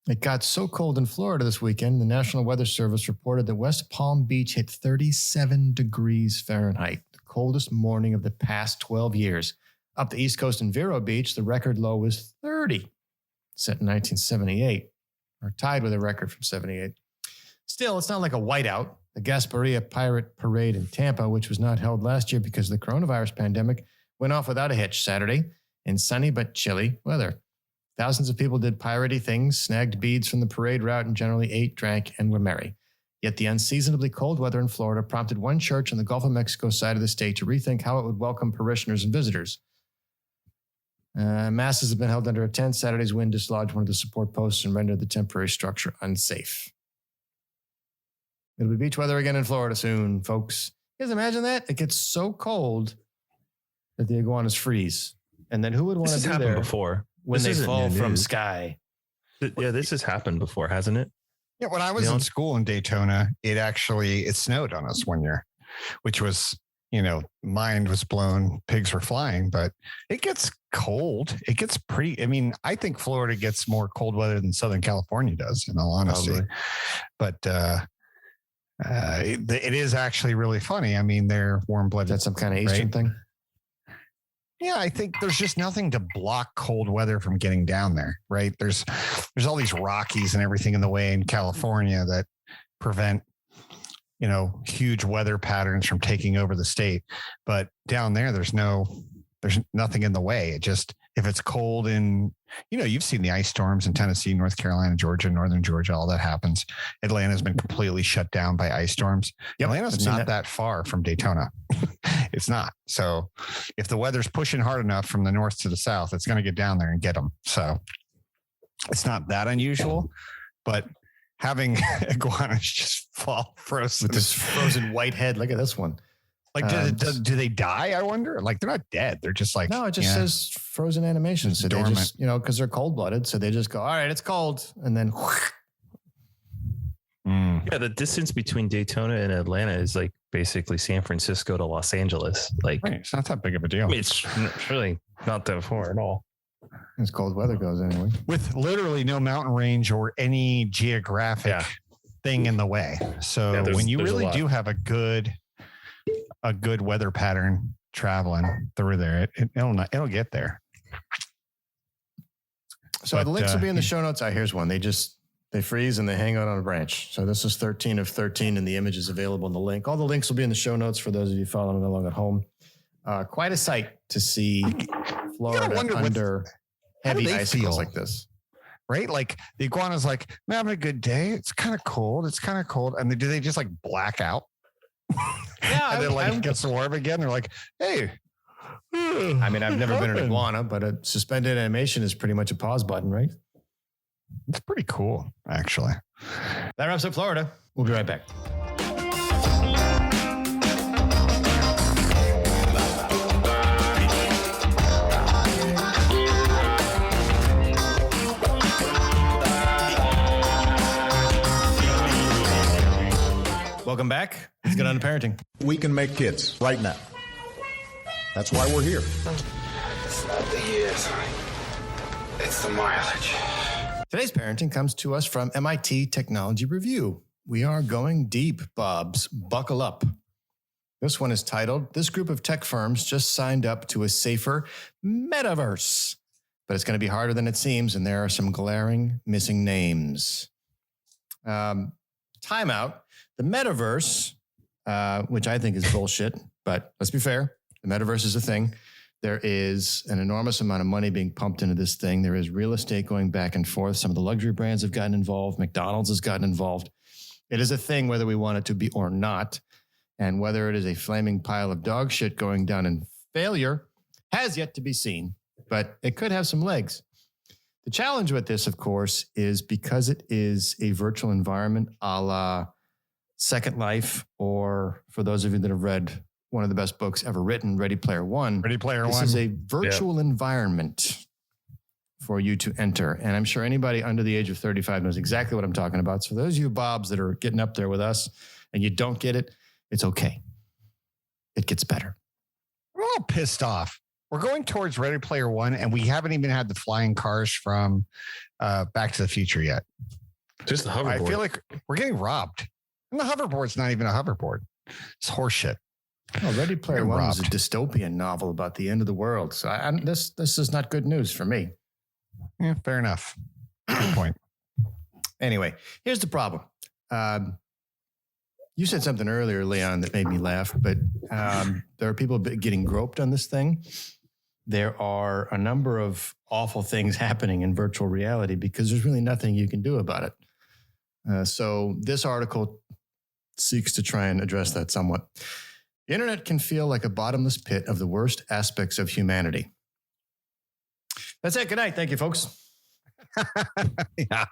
It got so cold in Florida this weekend, the National Weather Service reported that West Palm Beach hit 37 degrees Fahrenheit, the coldest morning of the past 12 years. Up the East Coast in Vero Beach, the record low was 30, set in 1978, or tied with a record from 78. Still, it's not like a whiteout. The Gasparilla Pirate Parade in Tampa, which was not held last year because of the coronavirus pandemic, went off without a hitch Saturday in sunny but chilly weather. Thousands of people did piratey things, snagged beads from the parade route, and generally ate, drank, and were merry. Yet the unseasonably cold weather in Florida prompted one church on the Gulf of Mexico side of the state to rethink how it would welcome parishioners and visitors. Masses have been held under a tent. Saturday's wind dislodged one of the support posts and rendered the temporary structure unsafe. It'll be beach weather again in Florida soon, folks. You guys imagine that? It gets so cold that the iguanas freeze. And then who would want to do there before when they fall from sky? Yeah, this has happened before, hasn't it? Yeah, when I was in school in Daytona, it snowed on us one year, which was, mind was blown, pigs were flying, but it gets cold. It gets I think Florida gets more cold weather than Southern California does, in all honesty. Probably. But it is actually really funny. I mean, they're warm-blooded. That's some kind of Eastern thing? Yeah, I think there's just nothing to block cold weather from getting down there, right? There's all these Rockies and everything in the way in California that prevent, huge weather patterns from taking over the state. But down there, there's nothing in the way. It just, if it's cold you've seen the ice storms in Tennessee, North Carolina, Georgia, Northern Georgia, all that happens. Atlanta's been completely shut down by ice storms. Yep, Atlanta's not that far from Daytona. It's not. So if the weather's pushing hard enough from the north to the south, it's going to get down there and get them. So it's not that unusual, but having iguanas just fall frozen with this frozen white head. Look at this one. Like, do they die? I wonder. Like, they're not dead. They're just like, no, it just says frozen animation. So dormant. They just, because they're cold blooded. So they just go, all right, it's cold. And then. Yeah. The distance between Daytona and Atlanta is like basically San Francisco to Los Angeles. Like, right, it's not that big of a deal. It's really not that far at all. As cold weather goes anyway. With literally no mountain range or any geographic thing in the way. So when you really do have a good weather pattern traveling through there, it'll get there. So the links will be in the show notes. Here's one. They freeze and they hang out on a branch. So this is 13 of 13 and the image is available in the link. All the links will be in the show notes for those of you following along at home. Quite a sight to see Florida under heavy icicles like this. Right? Like the iguana's like, I'm having a good day. It's kind of cold. And do they just like black out? Yeah. And then it gets warm again. They're like, hey. I mean, I've never been an iguana, but a suspended animation is pretty much a pause button, right? It's pretty cool, actually. That wraps up Florida. We'll be right back. Welcome back. Let's get on to parenting. We can make kids right now. That's why we're here. It's not the years. It's the mileage. Today's parenting comes to us from MIT Technology Review. We are going deep, Bobs. Buckle up. This one is titled, "This group of tech firms just signed up to a safer metaverse." But it's going to be harder than it seems, and there are some glaring missing names. Timeout. The metaverse, which I think is bullshit, but let's be fair. The metaverse is a thing. There is an enormous amount of money being pumped into this thing. There is real estate going back and forth. Some of the luxury brands have gotten involved. McDonald's has gotten involved. It is a thing, whether we want it to be or not. And whether it is a flaming pile of dog shit going down in failure has yet to be seen, but it could have some legs. The challenge with this, of course, is because it is a virtual environment a la Second Life, or for those of you that have read one of the best books ever written, Ready Player One. This is a virtual environment for you to enter. And I'm sure anybody under the age of 35 knows exactly what I'm talking about. So those of you Bobs that are getting up there with us and you don't get it, it's okay. It gets better. We're all pissed off. We're going towards Ready Player One, and we haven't even had the flying cars from Back to the Future yet. Just the hoverboard. I feel like we're getting robbed. And the hoverboard's not even a hoverboard. It's horseshit. Oh, Ready Player One was a dystopian novel about the end of the world. So this is not good news for me. Yeah, fair enough. Good point. Anyway, here's the problem. You said something earlier, Leon, that made me laugh, but there are people getting groped on this thing. There are a number of awful things happening in virtual reality because there's really nothing you can do about it. So this article seeks to try and address that somewhat. The internet can feel like a bottomless pit of the worst aspects of humanity. That's it. Good night. Thank you, folks. Yeah.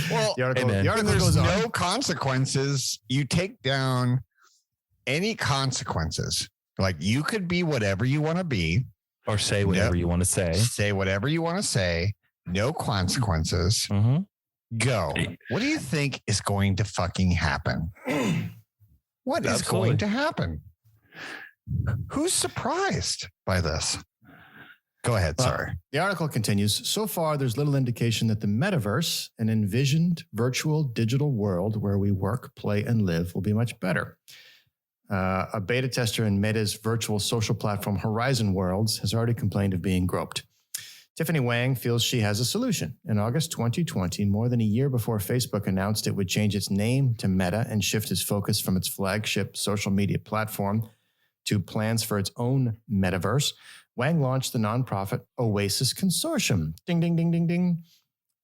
Well, the article goes on. No consequences. You take down any consequences. Like, you could be whatever you want to be, or say whatever you want to say. Say whatever you want to say. No consequences. Mm-hmm. Go. What do you think is going to fucking happen? What is going to happen? Who's surprised by this? Go ahead. Sorry. The article continues. So far, there's little indication that the metaverse, an envisioned virtual digital world where we work, play, and live, will be much better. A beta tester in Meta's virtual social platform Horizon Worlds has already complained of being groped. Tiffany Wang feels she has a solution. In August 2020, more than a year before Facebook announced it would change its name to Meta and shift its focus from its flagship social media platform to plans for its own metaverse, Wang launched the nonprofit Oasis Consortium. Ding, ding, ding, ding, ding.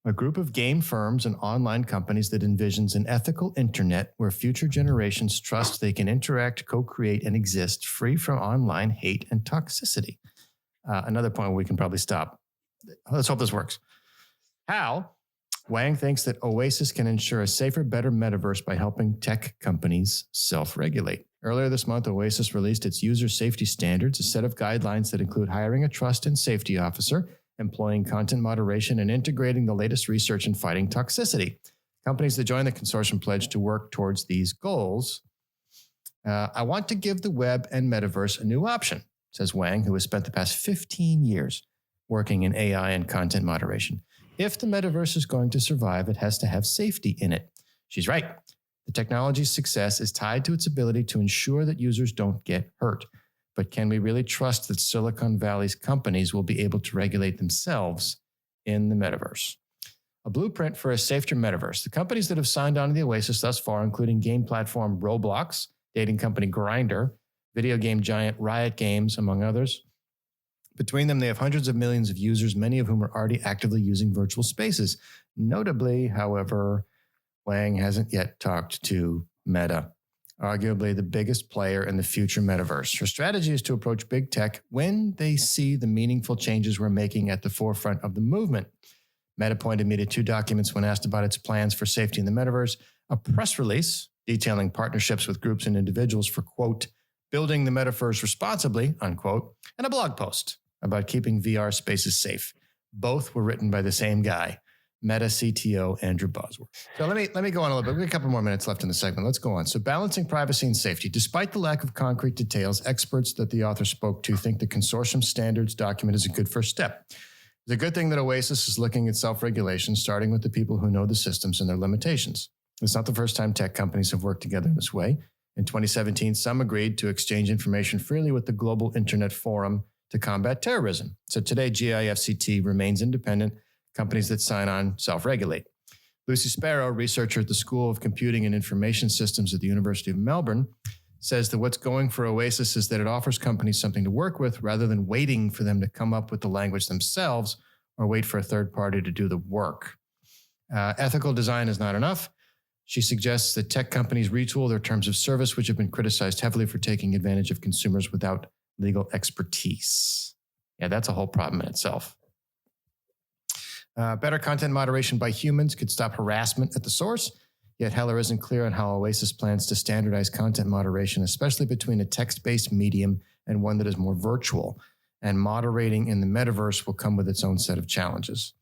A group of game firms and online companies that envisions an ethical internet where future generations trust they can interact, co-create, and exist free from online hate and toxicity. Another point where we can probably stop. Let's hope this works. How? Wang thinks that Oasis can ensure a safer, better metaverse by helping tech companies self-regulate. Earlier this month, Oasis released its user safety standards, a set of guidelines that include hiring a trust and safety officer, employing content moderation, and integrating the latest research in fighting toxicity. Companies that join the consortium pledge to work towards these goals. I want to give the web and metaverse a new option, says Wang, who has spent the past 15 years working in AI and content moderation. If the metaverse is going to survive, it has to have safety in it. She's right. The technology's success is tied to its ability to ensure that users don't get hurt. But can we really trust that Silicon Valley's companies will be able to regulate themselves in the metaverse? A blueprint for a safer metaverse. The companies that have signed on to the Oasis thus far, including game platform Roblox, dating company Grindr, video game giant Riot Games, among others. Between them, they have hundreds of millions of users, many of whom are already actively using virtual spaces. Notably, however, Wang hasn't yet talked to Meta, arguably the biggest player in the future metaverse. Her strategy is to approach big tech when they see the meaningful changes we're making at the forefront of the movement. Meta pointed me to 2 documents when asked about its plans for safety in the metaverse, a press release detailing partnerships with groups and individuals for, quote, building the metaverse responsibly, unquote, and a blog post about keeping VR spaces safe. Both were written by the same guy, Meta CTO Andrew Bosworth. So let me go on a little bit. We have a couple more minutes left in the segment. Let's go on. So balancing privacy and safety. Despite the lack of concrete details, experts that the author spoke to think the consortium standards document is a good first step. It's a good thing that Oasis is looking at self-regulation, starting with the people who know the systems and their limitations. It's not the first time tech companies have worked together in this way. In 2017, some agreed to exchange information freely with the Global Internet Forum to combat terrorism. So today, GIFCT remains independent. Companies that sign on self-regulate. Lucy Sparrow, researcher at the School of Computing and Information Systems at the University of Melbourne, says that what's going for Oasis is that it offers companies something to work with rather than waiting for them to come up with the language themselves or wait for a third party to do the work. Ethical design is not enough. She suggests that tech companies retool their terms of service, which have been criticized heavily for taking advantage of consumers without legal expertise. Yeah, that's a whole problem in itself. Better content moderation by humans could stop harassment at the source, yet Heller isn't clear on how Oasis plans to standardize content moderation, especially between a text-based medium and one that is more virtual. And moderating in the metaverse will come with its own set of challenges.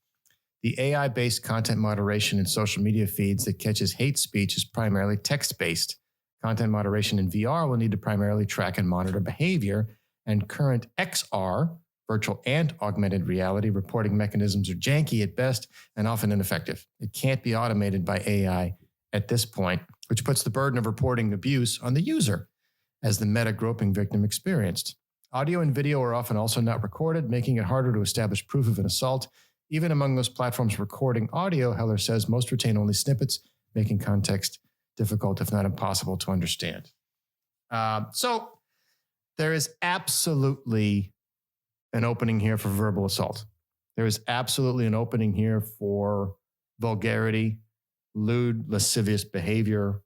The AI-based content moderation in social media feeds that catches hate speech is primarily text-based. Content moderation in VR will need to primarily track and monitor behavior, and current XR, virtual and augmented reality, reporting mechanisms are janky at best and often ineffective. It can't be automated by AI at this point, which puts the burden of reporting abuse on the user, as the meta groping victim experienced. Audio and video are often also not recorded, making it harder to establish proof of an assault. Even among those platforms recording audio, Heller says most retain only snippets, making context difficult, if not impossible, to understand. So there is absolutely an opening here for verbal assault. There is absolutely an opening here for vulgarity, lewd, lascivious behavior,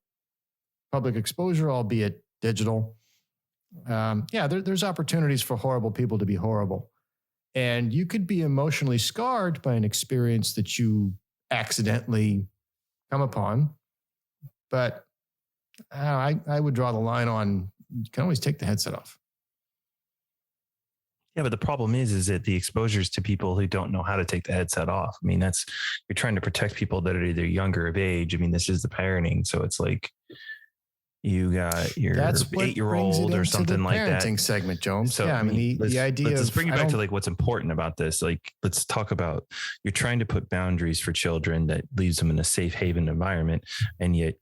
public exposure, albeit digital. There's opportunities for horrible people to be horrible. And you could be emotionally scarred by an experience that you accidentally come upon. But I would draw the line on, you can always take the headset off. Yeah, but the problem is that the exposures to people who don't know how to take the headset off. I mean, you're trying to protect people that are either younger of age. I mean, this is the parenting. So it's like you got your 8-year-old or something like that. Parenting segment, Jones. So yeah, I mean, the idea let's bring it back to like what's important about this. Like, let's talk about, you're trying to put boundaries for children that leaves them in a safe haven environment. And yet,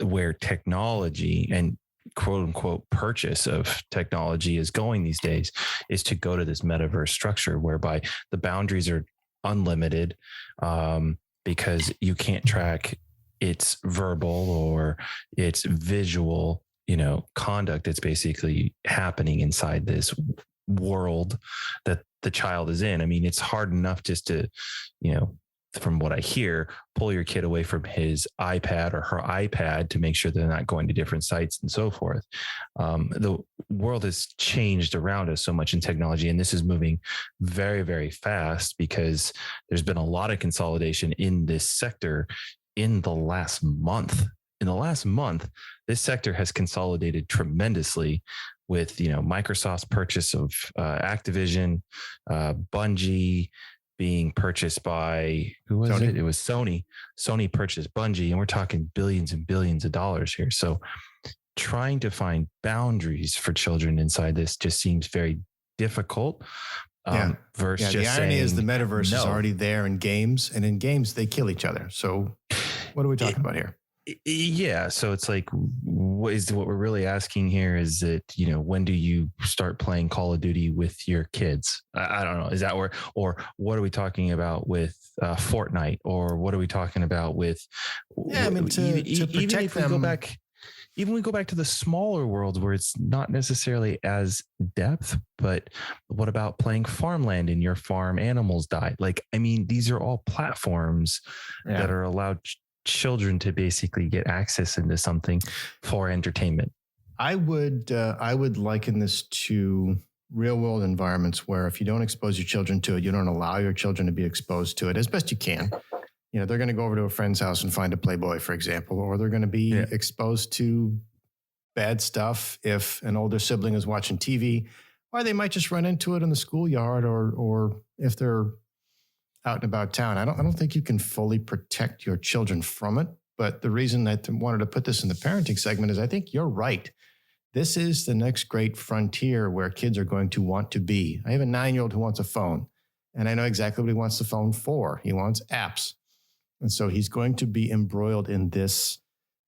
where technology and quote unquote purchase of technology is going these days is to go to this metaverse structure whereby the boundaries are unlimited, because you can't track its verbal or its visual, conduct that's basically happening inside this world that the child is in. I mean, it's hard enough just to, from what I hear, pull your kid away from his iPad or her iPad to make sure they're not going to different sites and so forth. The world has changed around us so much in technology, and this is moving very, very fast because there's been a lot of consolidation in this sector in the last month. In the last month, this sector has consolidated tremendously with, Microsoft's purchase of Activision, Bungie, being purchased by, who was Sony. It was Sony. Sony purchased Bungie, and we're talking billions and billions of dollars here. So trying to find boundaries for children inside this just seems very difficult. Versus the irony is the metaverse no. is already there in games, and in games they kill each other. So what are we talking about here? Yeah. So it's like, what we're really asking here is that, when do you start playing Call of Duty with your kids? I don't know. Is that where, or what are we talking about with Fortnite, or what are we talking about with? Yeah, I mean, to protect them. We go back to the smaller worlds where it's not necessarily as depth, but what about playing farmland and your farm animals die? Like, I mean, these are all platforms that are allowed children to basically get access into something for entertainment. I would liken this to real world environments where if you don't expose your children to it, you don't allow your children to be exposed to it as best you can. They're going to go over to a friend's house and find a Playboy, for example, or they're going to be exposed to bad stuff if an older sibling is watching TV, or they might just run into it in the schoolyard, or if they're out and about town. I don't think you can fully protect your children from it. But the reason I wanted to put this in the parenting segment is I think you're right. This is the next great frontier where kids are going to want to be. I have a 9-year-old who wants a phone, and I know exactly what he wants the phone for. He wants apps. And so he's going to be embroiled in this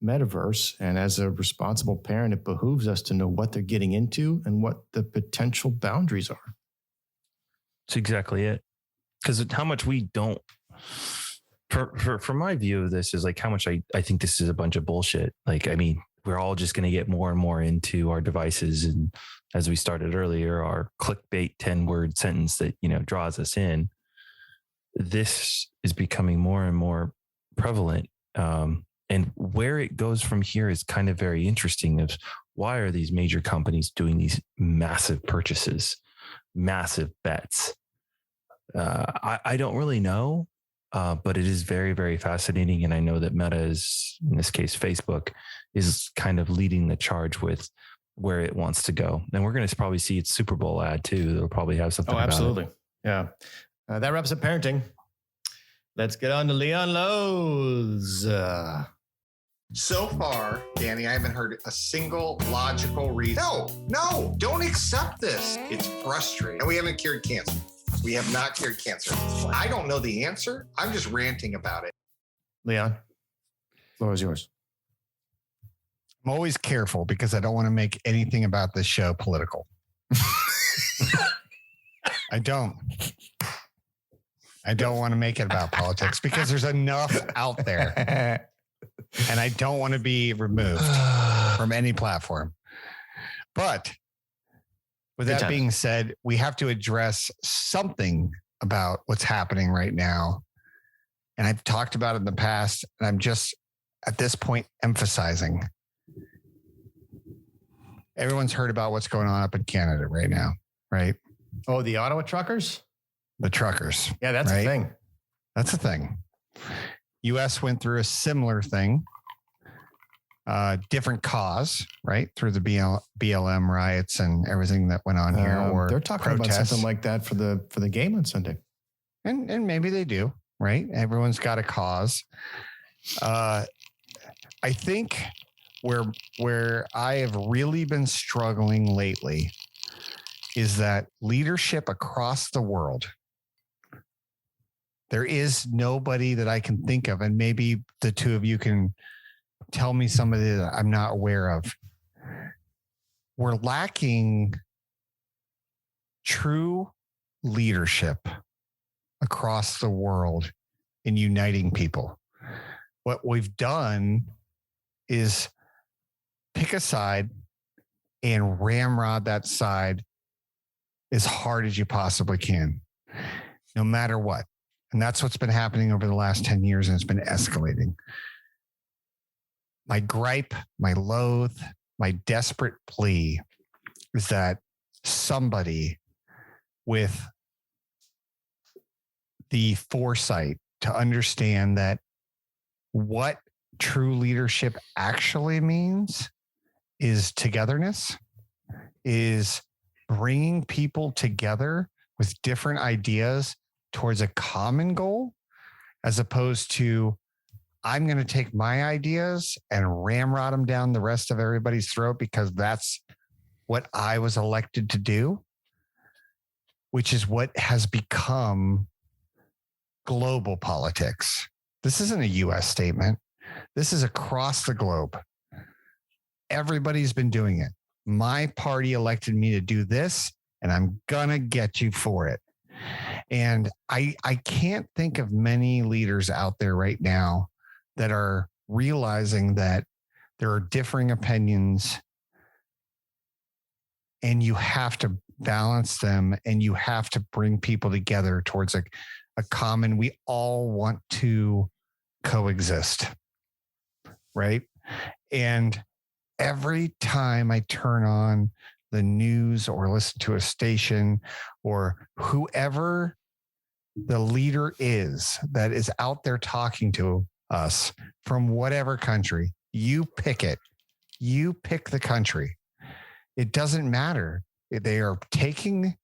metaverse. And as a responsible parent, it behooves us to know what they're getting into and what the potential boundaries are. That's exactly it. Because how much we don't, for my view of this is like how much I think this is a bunch of bullshit. Like, I mean, we're all just going to get more and more into our devices. And as we started earlier, our clickbait 10-word sentence that, draws us in. This is becoming more and more prevalent. And where it goes from here is kind of very interesting. Of why are these major companies doing these massive purchases, massive bets? I don't really know, but it is very, very fascinating. And I know that Meta is, in this case, Facebook, is kind of leading the charge with where it wants to go. And we're going to probably see its Super Bowl ad too. They'll probably have something. Oh, absolutely. Yeah. That wraps up parenting. Let's get on to Leon Lowe's. So far, Danny, I haven't heard a single logical reason. No, don't accept this. It's frustrating. And we haven't cured cancer. We have not cured cancer. I don't know the answer. I'm just ranting about it. Leon, floor is yours. I'm always careful because I don't want to make anything about this show political. I don't want to make it about politics because there's enough out there. And I don't want to be removed from any platform. But with that being said, we have to address something about what's happening right now. And I've talked about it in the past, and I'm just at this point emphasizing. Everyone's heard about what's going on up in Canada right now, right? Oh, the Ottawa truckers? The truckers. Yeah, that's a thing. That's a thing. U.S. went through a similar thing. Different cause, right? Through the BLM riots and everything that went on here. Or they're talking about something like that for the game on Sunday. And maybe they do, right? Everyone's got a cause. I think where I have really been struggling lately is that leadership across the world. There is nobody that I can think of, and maybe the two of you can tell me somebody that I'm not aware of. We're lacking true leadership across the world in uniting people. What we've done is pick a side and ramrod that side as hard as you possibly can, no matter what. And that's what's been happening over the last 10 years, and it's been escalating. My gripe, my loathe, my desperate plea is that somebody with the foresight to understand that what true leadership actually means is togetherness, is bringing people together with different ideas towards a common goal, as opposed to I'm going to take my ideas and ramrod them down the rest of everybody's throat because that's what I was elected to do, which is what has become global politics. This isn't a U.S. statement. This is across the globe. Everybody's been doing it. My party elected me to do this, and I'm going to get you for it. And I can't think of many leaders out there right now that are realizing that there are differing opinions and you have to balance them and you have to bring people together towards a common, we all want to coexist, right? And every time I turn on the news or listen to a station or whoever the leader is that is out there talking to us from whatever country, you pick it. You pick the country. It doesn't matter. They are taking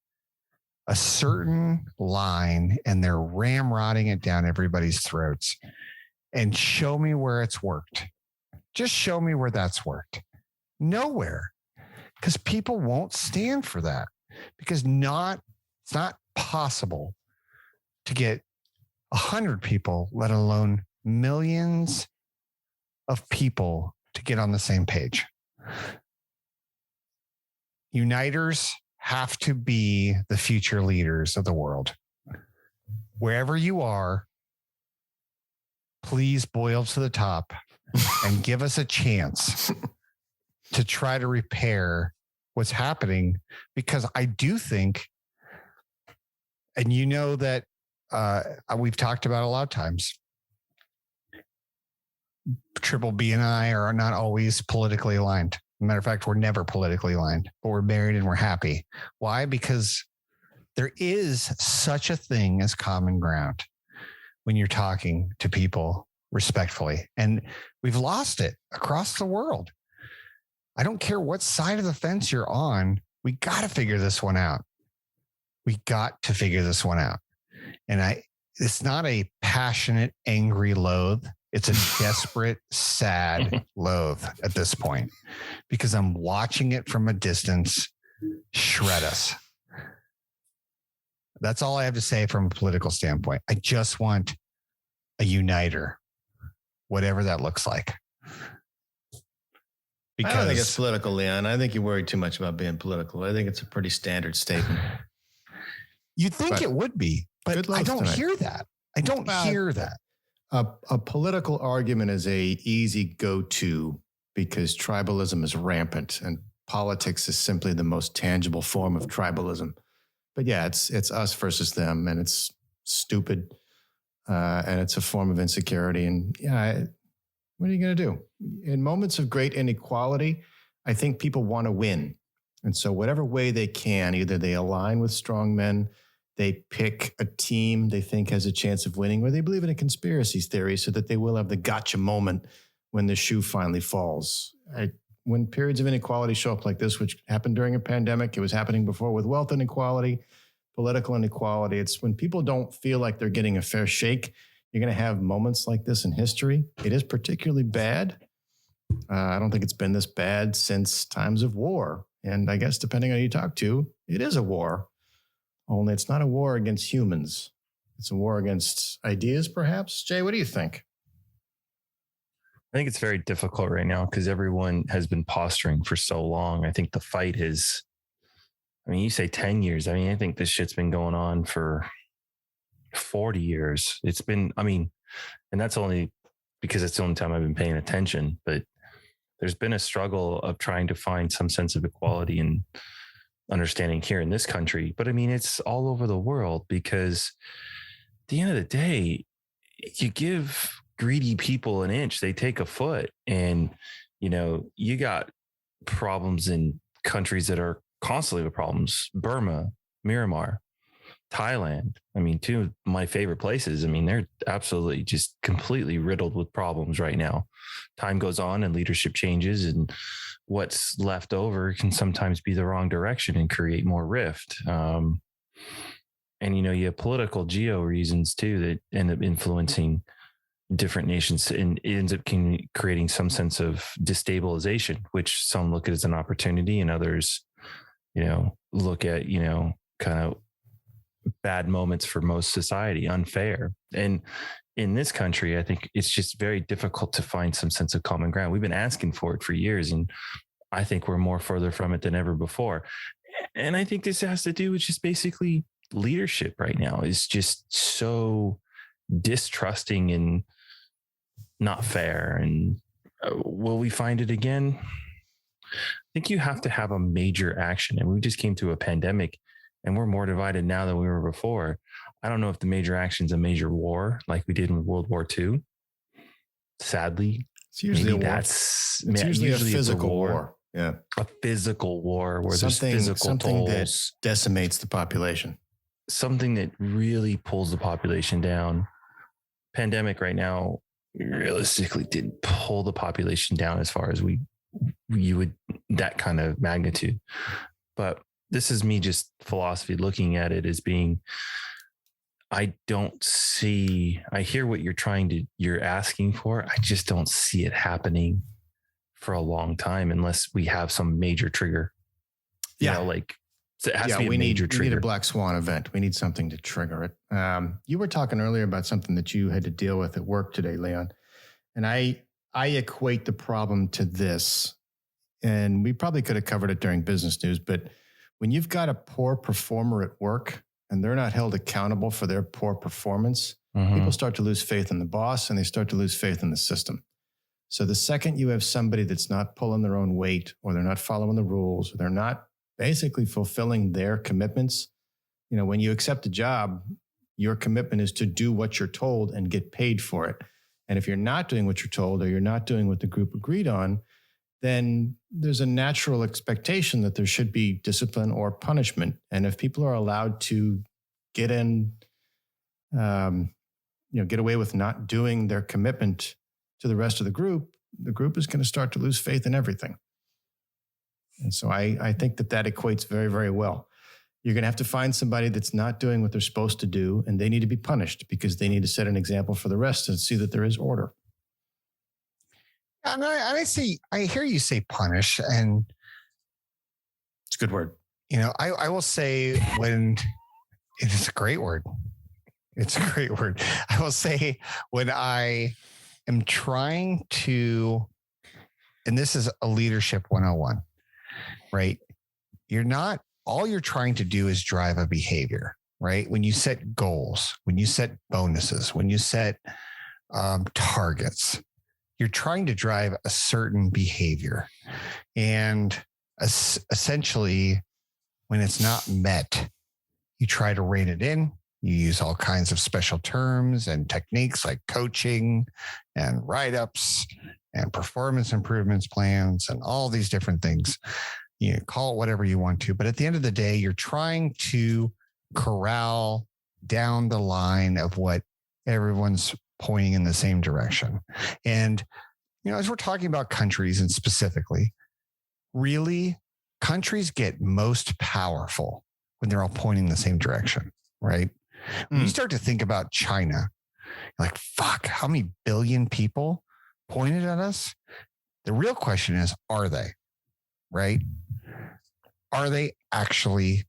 a certain line and they're ramrodding it down everybody's throats. And show me where it's worked. Just show me where that's worked. Nowhere. Because people won't stand for that. Because it's not possible to get 100 people, let alone millions of people to get on the same page. Uniters have to be the future leaders of the world. Wherever you are, please boil to the top and give us a chance to try to repair what's happening, because I do think, and you know that we've talked about a lot of times, Triple B and I are not always politically aligned. Matter of fact, we're never politically aligned, but we're married and we're happy. Why? Because there is such a thing as common ground when you're talking to people respectfully. And we've lost it across the world. I don't care what side of the fence you're on. We got to figure this one out. We got to figure this one out. And it's not a passionate, angry loathe. It's a desperate, sad loathe at this point, because I'm watching it from a distance shred us. That's all I have to say from a political standpoint. I just want a uniter, whatever that looks like. Because I don't think it's political, Leon. I think you worry too much about being political. I think it's a pretty standard statement. You'd think it would be, but I don't hear that. I don't hear that. A political argument is a easy go-to because tribalism is rampant and politics is simply the most tangible form of tribalism. But yeah, it's us versus them, and it's stupid, and it's a form of insecurity. And yeah, what are you going to do? In moments of great inequality, I think people want to win. And so whatever way they can, either they align with strong men, they pick a team they think has a chance of winning, or they believe in a conspiracy theory so that they will have the gotcha moment when the shoe finally falls. When periods of inequality show up like this, which happened during a pandemic, it was happening before with wealth inequality, political inequality. It's when people don't feel like they're getting a fair shake, you're going to have moments like this in history. It is particularly bad. I don't think it's been this bad since times of war. And I guess depending on who you talk to, it is a war. Only it's not a war against humans. It's a war against ideas, perhaps. Jay, what do you think? I think it's very difficult right now because everyone has been posturing for so long. I think the fight is, you say 10 years. I think this shit's been going on for 40 years. It's been, and that's only because it's the only time I've been paying attention, but there's been a struggle of trying to find some sense of equality and understanding here in this country. But it's all over the world, because at the end of the day, you give greedy people an inch, they take a foot. And, you got problems in countries that are constantly with problems. Burma, Myanmar, Thailand. Two of my favorite places. They're absolutely just completely riddled with problems right now. Time goes on and leadership changes, and what's left over can sometimes be the wrong direction and create more rift. And, you have political geo reasons too that end up influencing different nations, and it ends up creating some sense of destabilization, which some look at as an opportunity, and others, look at, kind of bad moments for most society, unfair. And in this country, I think it's just very difficult to find some sense of common ground. We've been asking for it for years, and I think we're more further from it than ever before. And I think this has to do with just basically leadership right now is just so distrusting and not fair. And will we find it again? I think you have to have a major action. And we just came through a pandemic, and we're more divided now than we were before. I don't know if the major action is a major war like we did in World War II. Sadly, it's usually a war. It's usually a physical war. Yeah, a physical war where something, there's physical something tolls. That decimates the population. Something that really pulls the population down. Pandemic right now realistically didn't pull the population down as far as you would, that kind of magnitude. But this is me just philosophy looking at it as being, I hear what you're asking for. I just don't see it happening for a long time unless we have some major trigger. Yeah. So it has to be a major trigger. We need a black swan event. We need something to trigger it. You were talking earlier about something that you had to deal with at work today, Leon. And I I equate the problem to this, and we probably could have covered it during business news, but when you've got a poor performer at work and they're not held accountable for their poor performance, people start to lose faith in the boss and they start to lose faith in the system. So the second you have somebody that's not pulling their own weight, or they're not following the rules, or they're not basically fulfilling their commitments, when you accept a job, your commitment is to do what you're told and get paid for it. And if you're not doing what you're told, or you're not doing what the group agreed on, then there's a natural expectation that there should be discipline or punishment. And if people are allowed to get away with not doing their commitment to the rest of the group is going to start to lose faith in everything. And so I think that equates very, very well. You're going to have to find somebody that's not doing what they're supposed to do, and they need to be punished because they need to set an example for the rest and see that there is order. And I hear you say punish, and it's a good word. I will say when it is a great word. It's a great word. I will say when I am trying to, and this is a leadership 101, right? All you're trying to do is drive a behavior, right? When you set goals, when you set bonuses, when you set targets, you're trying to drive a certain behavior. And essentially, when it's not met, you try to rein it in. You use all kinds of special terms and techniques like coaching and write-ups and performance improvements plans and all these different things. You call it whatever you want to, but at the end of the day, you're trying to corral down the line of what everyone's pointing in the same direction. And, as we're talking about countries and specifically, really, countries get most powerful when they're all pointing in the same direction, right? When you start to think about China, like, fuck, how many billion people pointed at us? The real question is, are they? Right? Are they actually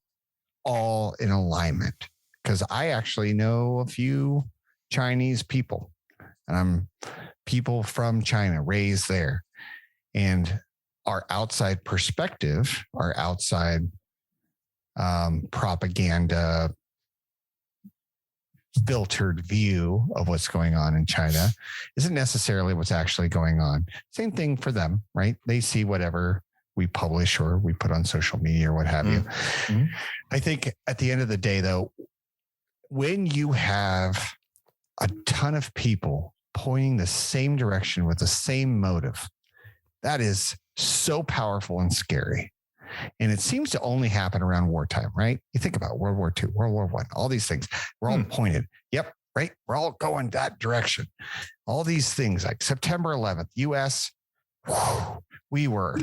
all in alignment? Because I actually know a few Chinese people, and I'm people from China raised there. And our outside perspective, our outside propaganda filtered view of what's going on in China isn't necessarily what's actually going on. Same thing for them, right? They see whatever we publish or we put on social media or what have you. I think at the end of the day, though, when you have a ton of people pointing the same direction with the same motive, that is so powerful and scary. And it seems to only happen around wartime, right? You think about World War II, World War I, all these things. We're all pointed. Yep, right? We're all going that direction. All these things like September 11th, U.S., we were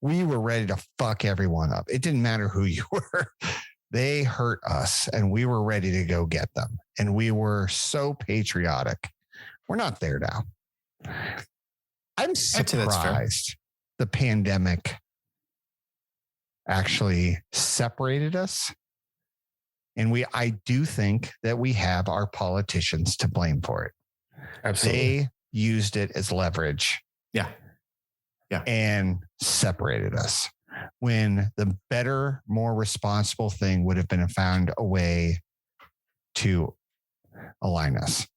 ready to fuck everyone up. It didn't matter who you were. They hurt us and we were ready to go get them. And we were so patriotic. We're not there now. I'm surprised the pandemic actually separated us. And I do think that we have our politicians to blame for it. Absolutely. They used it as leverage. Yeah. And separated us when the better, more responsible thing would have been found a way to align us.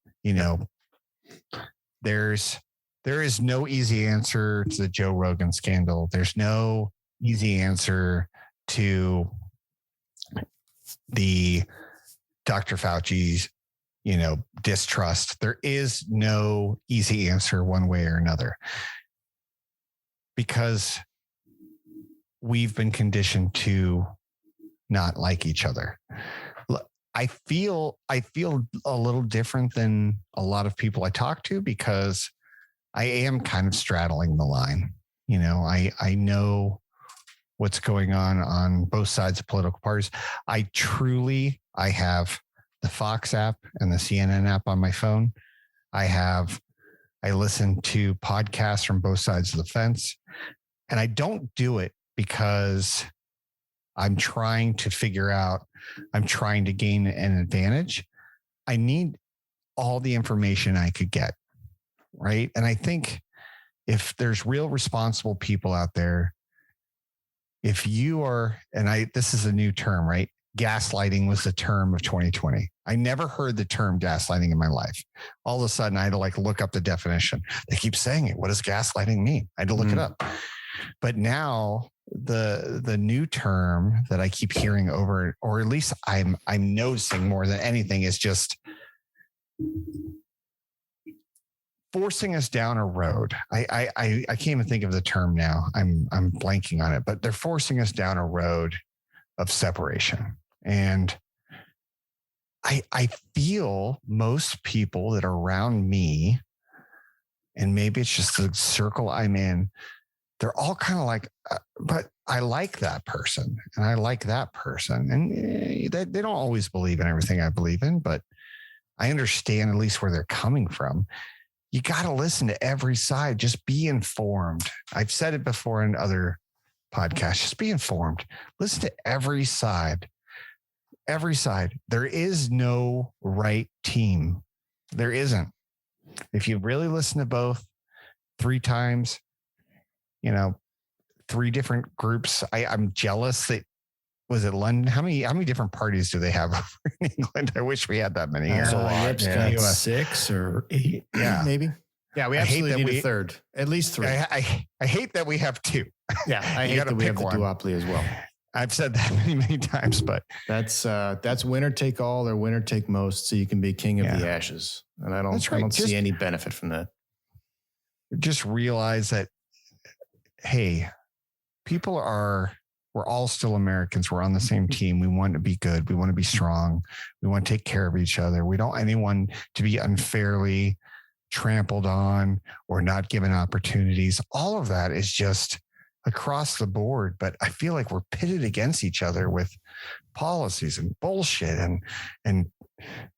There is no easy answer to the Joe Rogan scandal. There's no easy answer to the Dr. Fauci's, distrust. There is no easy answer one way or another because we've been conditioned to not like each other. I feel a little different than a lot of people I talk to because I am kind of straddling the line. I know what's going on both sides of political parties. I have the Fox app and the CNN app on my phone. I listen to podcasts from both sides of the fence, and I don't do it because I'm trying to gain an advantage. I need all the information I could get. Right. And I think if there's real responsible people out there, if you are, this is a new term, right? Gaslighting was the term of 2020. I never heard the term gaslighting in my life. All of a sudden, I had to look up the definition. They keep saying it. What does gaslighting mean? I had to look it up. But now the new term that I keep hearing over, or at least I'm noticing more than anything, is just forcing us down a road. I can't even think of the term now. I'm blanking on it, but they're forcing us down a road of separation. And I feel most people that are around me, and maybe it's just the circle I'm in, they're all kind of like, but I like that person and I like that person. And they don't always believe in everything I believe in, but I understand at least where they're coming from. You got to listen to every side. Just be informed. I've said it before in other podcasts. Just be informed. Listen to every side. Every side. There is no right team. There isn't. If you really listen to both 3 times, 3 different groups. I'm jealous that, was it London? How many different parties do they have over in England? I wish we had that many here. Got 6 or 8, maybe. Yeah, we absolutely need a third, at least 3. I hate that we have 2. Yeah, I hate that we have the duopoly as well. I've said that many times, but that's winner take all or winner take most, so you can be king of the ashes. And I don't see any benefit from that. Just realize that, hey, we're all still Americans. We're on the same team. We want to be good. We want to be strong. We want to take care of each other. We don't want anyone to be unfairly trampled on or not given opportunities. All of that is just across the board. But I feel like we're pitted against each other with policies and bullshit and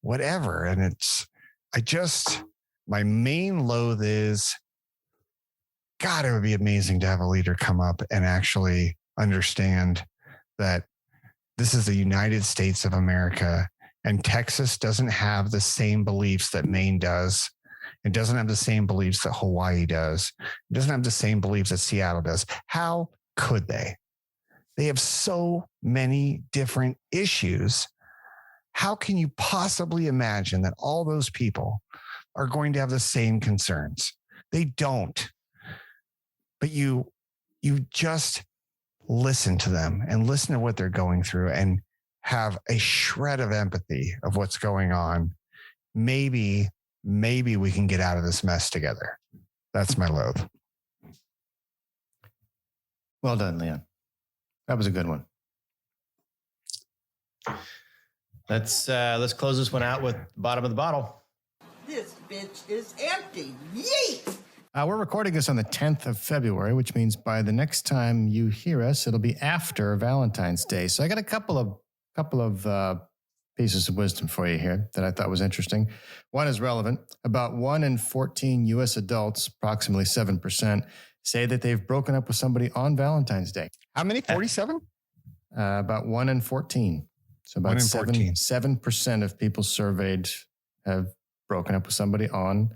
whatever. And my main loathe is, God, it would be amazing to have a leader come up and actually understand that this is the United States of America, and Texas doesn't have the same beliefs that Maine does. It doesn't have the same beliefs that Hawaii does. It doesn't have the same beliefs that Seattle does. How could they? They have so many different issues. How can you possibly imagine that all those people are going to have the same concerns? They don't. But you just listen to them and listen to what they're going through and have a shred of empathy of what's going on. Maybe we can get out of this mess together. That's my loathe. Well done, Leon. That was a good one. Let's close this one out with the bottom of the bottle. This bitch is empty. Yeet! We're recording this on the 10th of February, which means by the next time you hear us, it'll be after Valentine's Day. So I got a couple of pieces of wisdom for you here that I thought was interesting. One is relevant. About 1 in 14 U.S. adults, approximately 7%, say that they've broken up with somebody on Valentine's Day. How many? 47? About 1 in 14. So about 7% of people surveyed have broken up with somebody on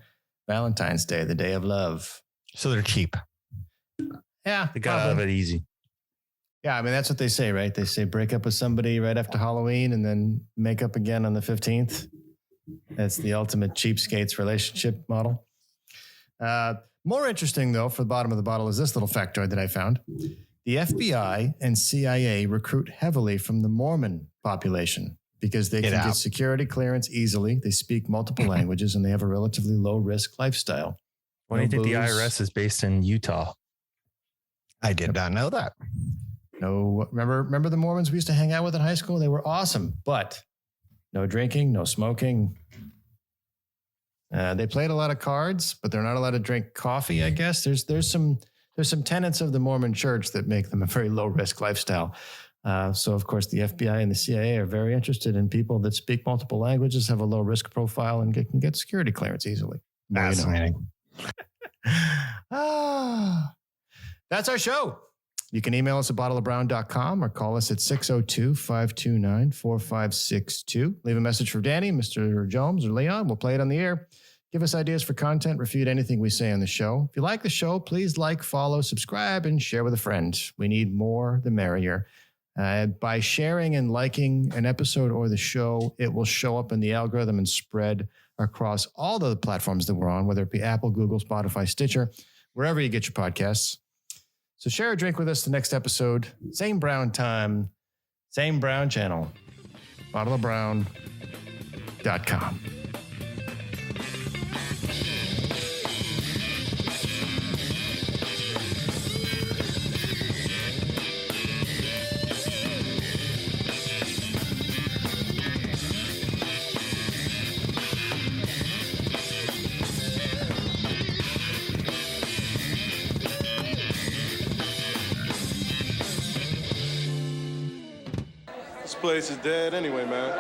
Valentine's Day, the day of love. So they're cheap. Yeah. They gotta have it easy. Yeah, I mean, that's what they say, right? They say break up with somebody right after Halloween and then make up again on the 15th. That's the ultimate cheapskates relationship model. More interesting, though, for the bottom of the bottle is this little factoid that I found. The FBI and CIA recruit heavily from the Mormon population because they can get security clearance easily. They speak multiple languages and they have a relatively low-risk lifestyle. Why do you think the IRS is based in Utah? I did not know that. No, remember the Mormons we used to hang out with in high school? They were awesome, but no drinking, no smoking. They played a lot of cards, but they're not allowed to drink coffee, I guess. There's some tenets of the Mormon church that make them a very low-risk lifestyle. So, of course, the FBI and the CIA are very interested in people that speak multiple languages, have a low-risk profile, and can get security clearance easily. Fascinating. That's our show. You can email us at bottleofbrown.com or call us at 602-529-4562. Leave a message for Danny, Mr. Jomes, or Leon. We'll play it on the air. Give us ideas for content, refute anything we say on the show. If you like the show, please like, follow, subscribe, and share with a friend. We need more, the merrier. By sharing and liking an episode or the show, it will show up in the algorithm and spread across all the platforms that we're on, whether it be Apple, Google, Spotify, Stitcher, wherever you get your podcasts. So share a drink with us the next episode. Same brown time, same brown channel. BottleOfBrown.com. This place is dead anyway, man.